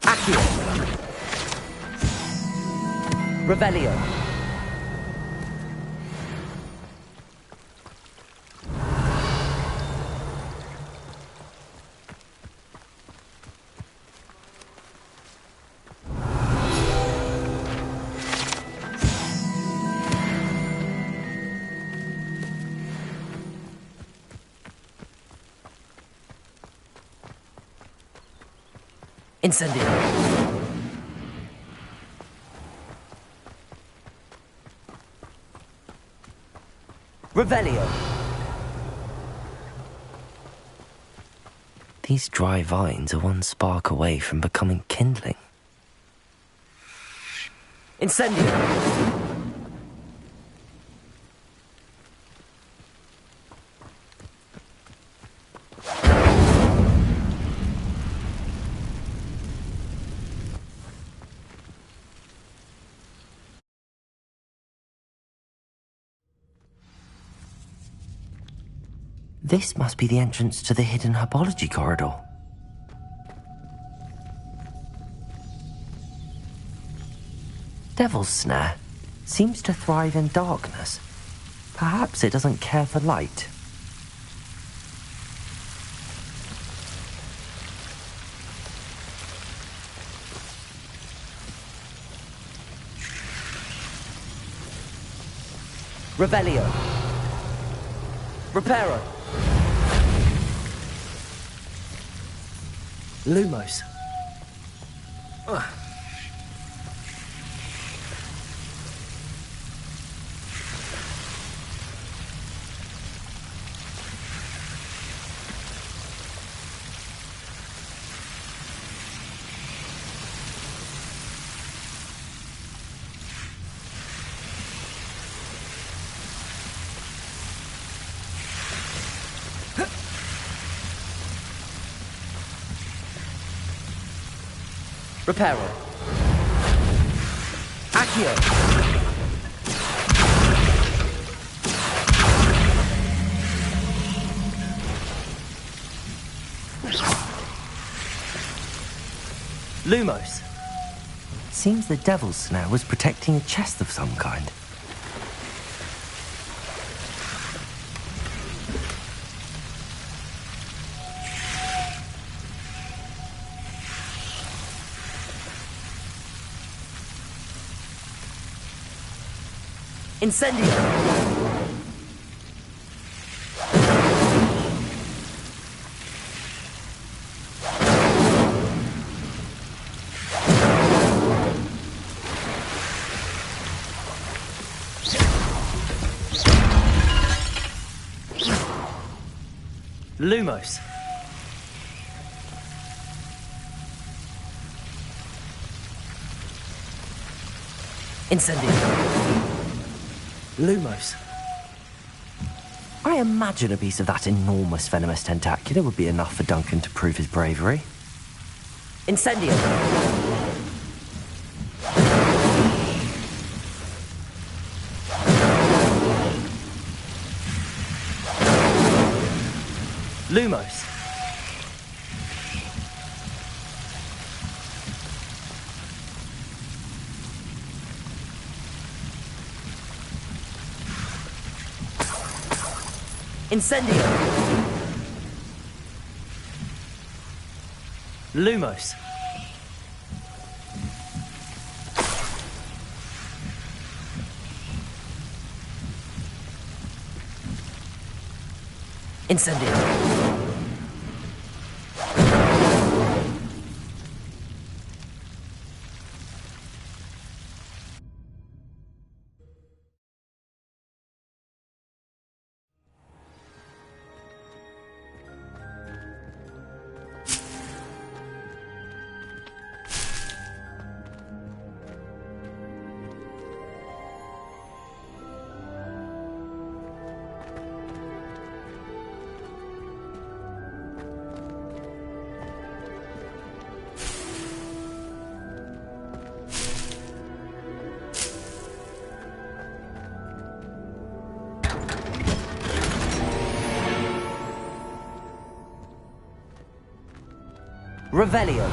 Speaker 1: Accio. Revelio. Incendio. Revelio. These dry vines are one spark away from becoming kindling. Incendio. This must be the entrance to the hidden herbology corridor. Devil's Snare seems to thrive in darkness. Perhaps it doesn't care for light. Revelio. Reparo.
Speaker 21: Lumos.
Speaker 1: Reparo. Accio. Lumos. Seems the devil's snare was protecting a chest of some kind. Incendio! Lumos. Incendio. Lumos. I imagine a piece of that enormous venomous tentacular would be enough for Duncan to prove his bravery. Incendio. Lumos. Incendio. Lumos. Incendio. Revelio.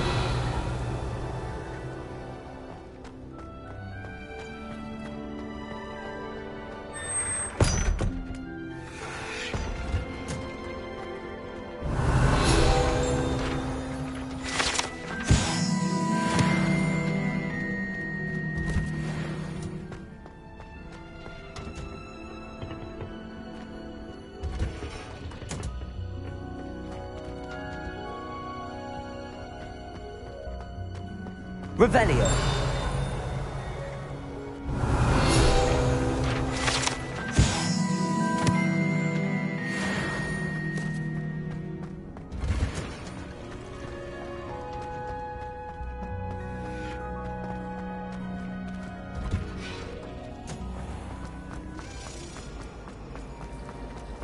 Speaker 1: Revelio.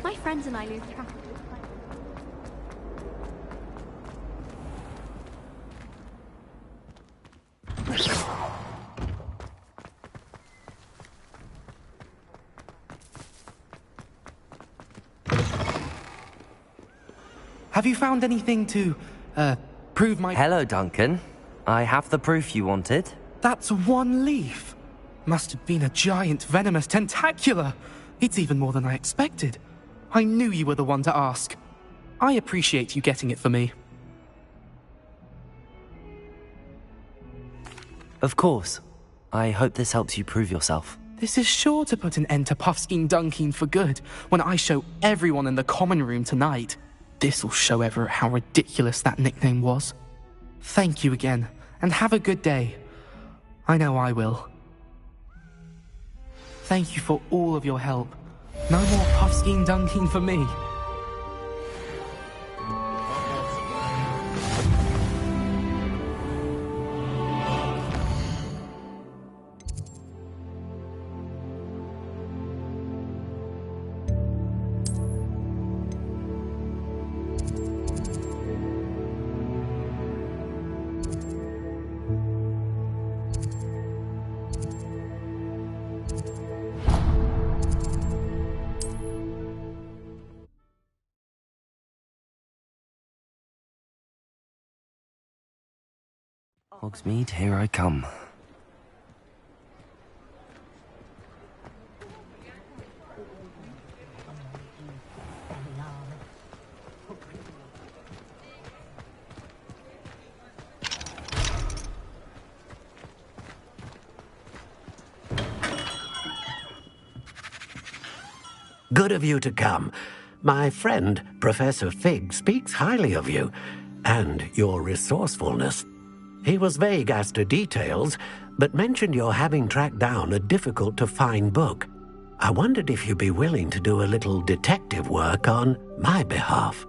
Speaker 22: My friends and I lose track of this.
Speaker 21: Have you found anything to, prove my...
Speaker 1: Hello, Duncan. I have the proof you wanted.
Speaker 21: That's one leaf. Must have been a giant venomous tentacula. It's even more than I expected. I knew you were the one to ask. I appreciate you getting it for me.
Speaker 1: Of course. I hope this helps you prove yourself.
Speaker 21: This is sure to put an end to Puffskein Dunkeen for good when I show everyone in the common room tonight. This'll show Everett how ridiculous that nickname was. Thank you again, and have a good day. I know I will. Thank you for all of your help. No more Puffskein Dunkeen for me.
Speaker 1: Hogsmeade, here I come.
Speaker 14: Good of you to come. My friend, Professor Fig, speaks highly of you and your resourcefulness. He was vague as to details, but mentioned your having tracked down a difficult-to-find book. I wondered if you'd be willing to do a little detective work on my behalf.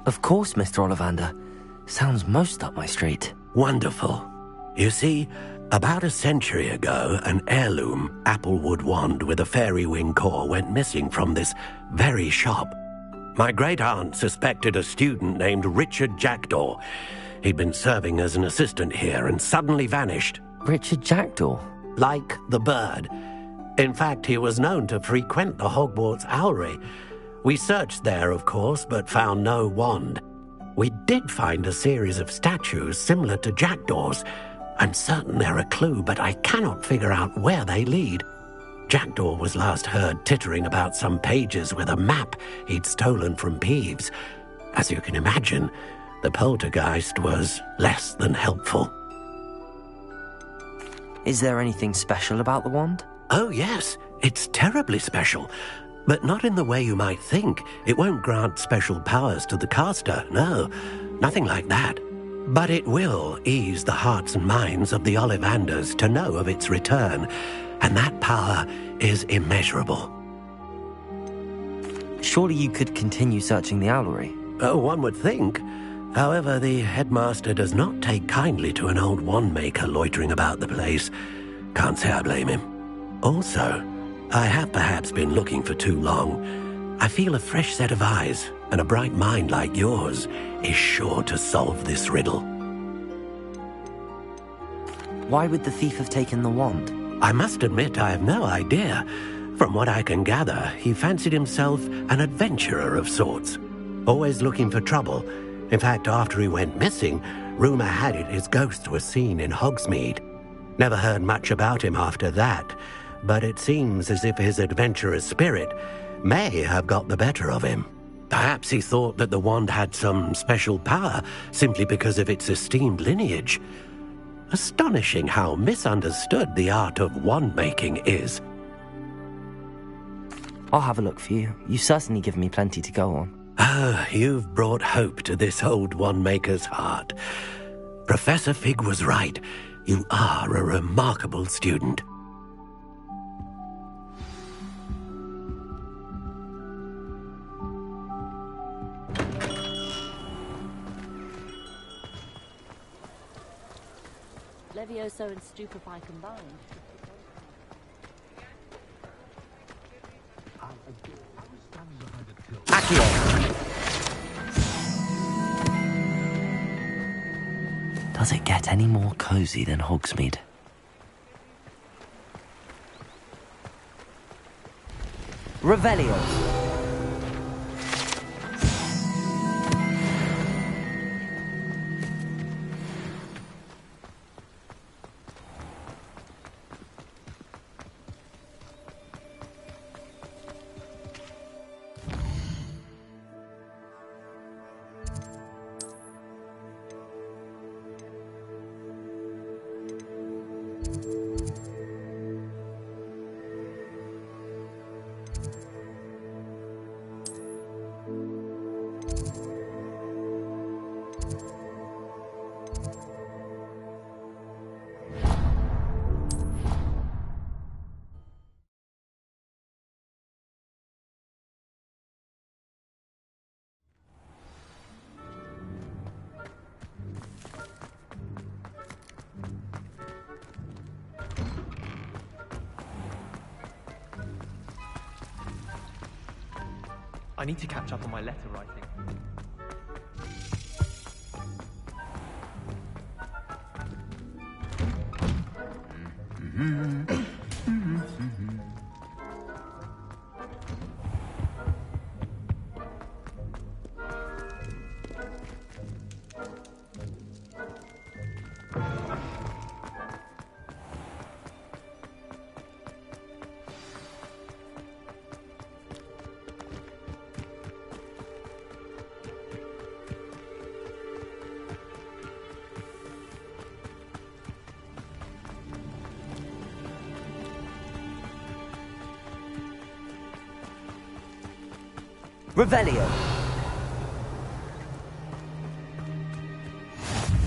Speaker 1: Of course, Mr. Ollivander. Sounds most up my street.
Speaker 14: Wonderful. You see, about a century ago, an heirloom applewood wand with a fairy wing core went missing from this very shop. My great-aunt suspected a student named Richard Jackdaw. He'd been serving as an assistant here and suddenly vanished.
Speaker 1: Richard Jackdaw?
Speaker 14: Like the bird. In fact, he was known to frequent the Hogwarts Owlery. We searched there, of course, but found no wand. We did find a series of statues similar to Jackdaw's. I'm certain they're a clue, but I cannot figure out where they lead. Jackdaw was last heard tittering about some pages with a map he'd stolen from Peeves. As you can imagine, the poltergeist was less than helpful.
Speaker 1: Is there anything special about the wand?
Speaker 14: Oh, yes. It's terribly special. But not in the way you might think. It won't grant special powers to the caster, no. Nothing like that. But it will ease the hearts and minds of the Ollivanders to know of its return, and that power is immeasurable.
Speaker 1: Surely you could continue searching the Owlery?
Speaker 14: Oh, one would think. However, the headmaster does not take kindly to an old wand-maker loitering about the place. Can't say I blame him. Also, I have perhaps been looking for too long. I feel a fresh set of eyes, and a bright mind like yours is sure to solve this riddle.
Speaker 1: Why would the thief have taken the wand?
Speaker 14: I must admit I have no idea. From what I can gather, he fancied himself an adventurer of sorts, always looking for trouble. In fact, after he went missing, rumour had it his ghost was seen in Hogsmeade. Never heard much about him after that, but it seems as if his adventurous spirit may have got the better of him. Perhaps he thought that the wand had some special power simply because of its esteemed lineage. Astonishing how misunderstood the art of wand-making is.
Speaker 1: I'll have a look for you. You've certainly given me plenty to go on.
Speaker 14: Ah, you've brought hope to this old wand-maker's heart. Professor Fig was right. You are a remarkable student.
Speaker 8: Levioso and Stupefy combined.
Speaker 1: Does it get any more cozy than Hogsmeade? Revelio.
Speaker 21: I need to catch up on my letter writing.
Speaker 1: Revelio.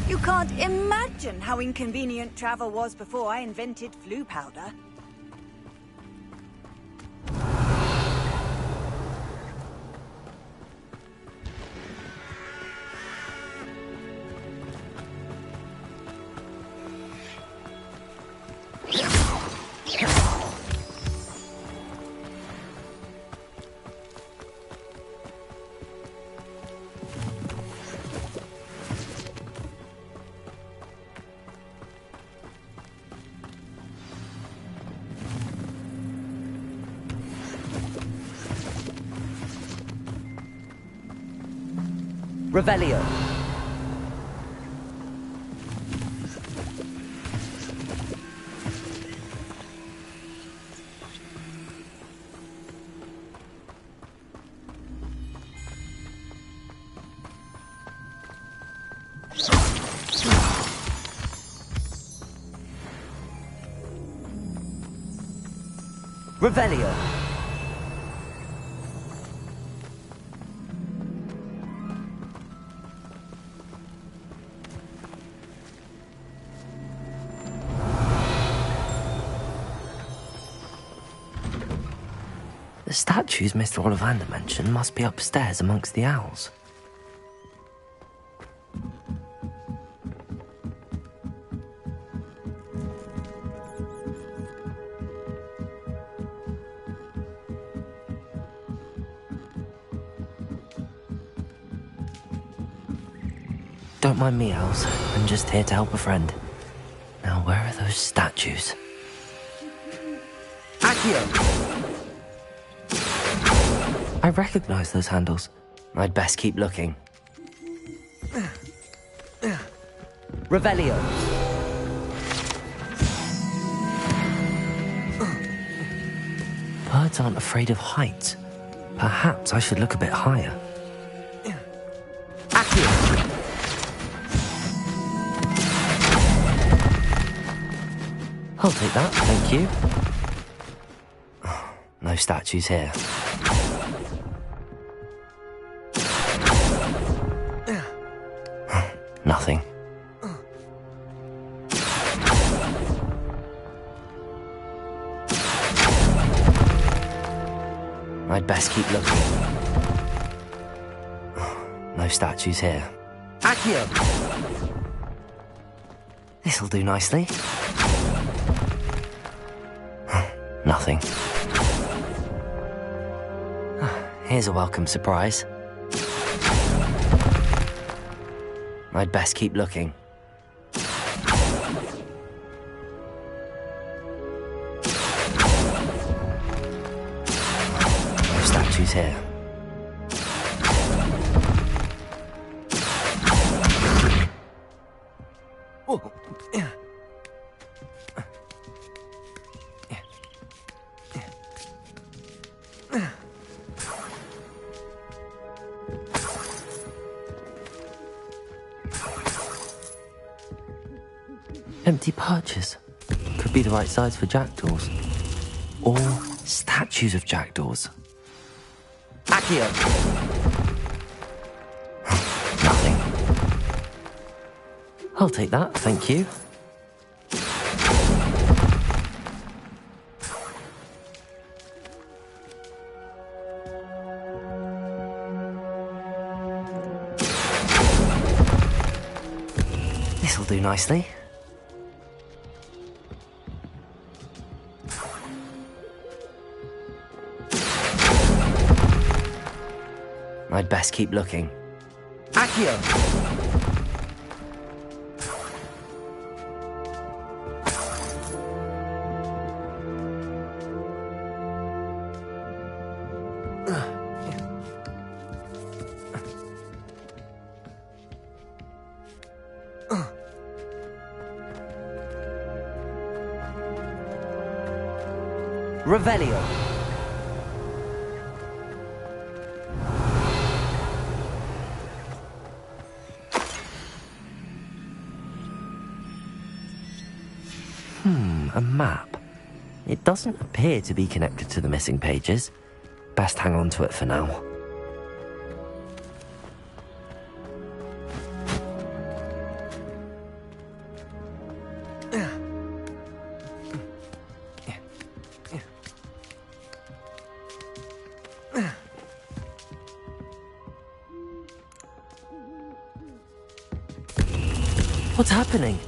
Speaker 11: You can't imagine how inconvenient travel was before I invented flu powder.
Speaker 1: Revelio. Revelio. The statues Mr. Ollivander mentioned must be upstairs amongst the owls. Don't mind me, owls. I'm just here to help a friend. Now, where are those statues? Accio! I recognize those handles. I'd best keep looking. Revelio. Birds aren't afraid of heights. Perhaps I should look a bit higher. Accio. I'll take that, thank you. No statues here. Nothing. I'd best keep looking. No statues here. Accio! This'll do nicely. Nothing. Here's a welcome surprise. I'd best keep looking. No statues here. Oh. Empty perches. Could be the right size for jackdaws. Or statues of jackdaws. Accio! Nothing. I'll take that, thank you. This'll do nicely. I'd best keep looking. Accio! Revelio. A map. It doesn't appear to be connected to the missing pages. Best hang on to it for now. What's happening?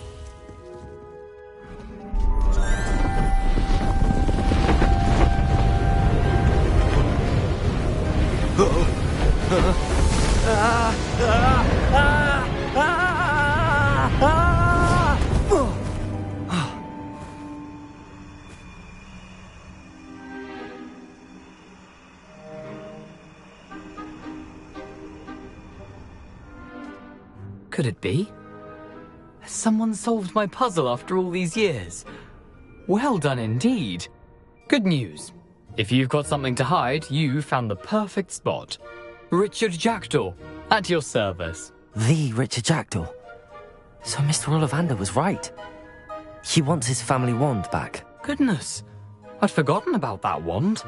Speaker 4: Could it be? Has someone solved my puzzle after all these years? Well done indeed. Good news. If you've got something to hide, you found the perfect spot. Richard Jackdaw, at your service.
Speaker 1: The Richard Jackdaw. So Mr. Ollivander was right. He wants his family wand back.
Speaker 4: Goodness, I'd forgotten about that wand.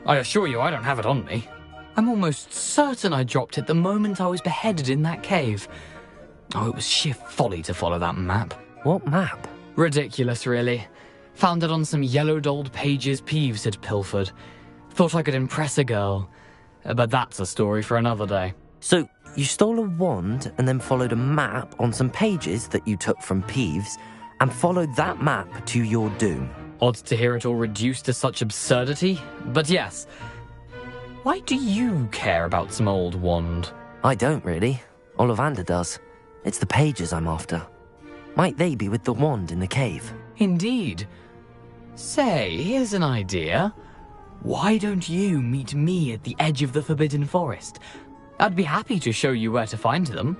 Speaker 4: I assure you I don't have it on me. I'm almost certain I dropped it the moment I was beheaded in that cave. Oh, it was sheer folly to follow that map.
Speaker 1: What map?
Speaker 4: Ridiculous, really. Found it on some yellowed old pages Peeves had pilfered. Thought I could impress a girl. But that's a story for another day.
Speaker 1: So, you stole a wand and then followed a map on some pages that you took from Peeves and followed that map to your doom.
Speaker 4: Odd to hear it all reduced to such absurdity, but yes. Why do you care about some old wand?
Speaker 1: I don't really. Ollivander does. It's the pages I'm after. Might they be with the wand in the cave?
Speaker 4: Indeed. Say, here's an idea. Why don't you meet me at the edge of the Forbidden Forest? I'd be happy to show you where to find them.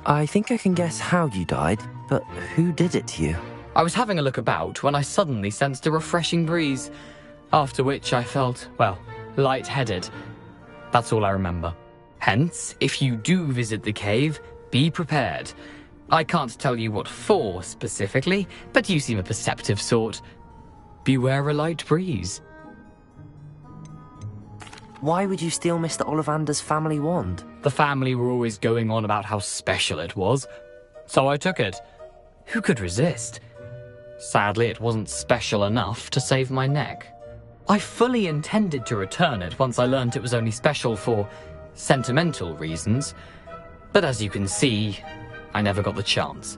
Speaker 1: I think I can guess how you died, but who did it to you?
Speaker 4: I was having a look about when I suddenly sensed a refreshing breeze, after which I felt, well, lightheaded. That's all I remember. Hence, if you do visit the cave, be prepared. I can't tell you what for specifically, but you seem a perceptive sort. Beware a light breeze.
Speaker 1: Why would you steal Mr. Ollivander's family wand?
Speaker 4: The family were always going on about how special it was, so I took it. Who could resist? Sadly, it wasn't special enough to save my neck. I fully intended to return it once I learned it was only special for sentimental reasons, but as you can see, I never got the chance.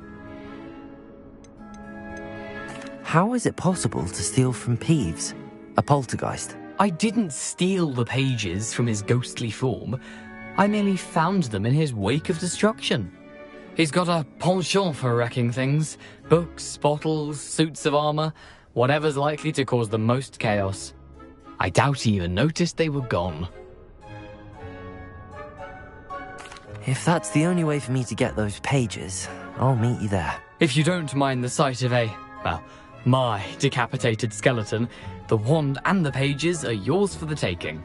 Speaker 1: How is it possible to steal from Peeves, a poltergeist?
Speaker 4: I didn't steal the pages from his ghostly form. I merely found them in his wake of destruction. He's got a penchant for wrecking things. Books, bottles, suits of armor, whatever's likely to cause the most chaos. I doubt he even noticed they were gone.
Speaker 1: If that's the only way for me to get those pages, I'll meet you there.
Speaker 4: If you don't mind the sight of my decapitated skeleton, the wand and the pages are yours for the taking.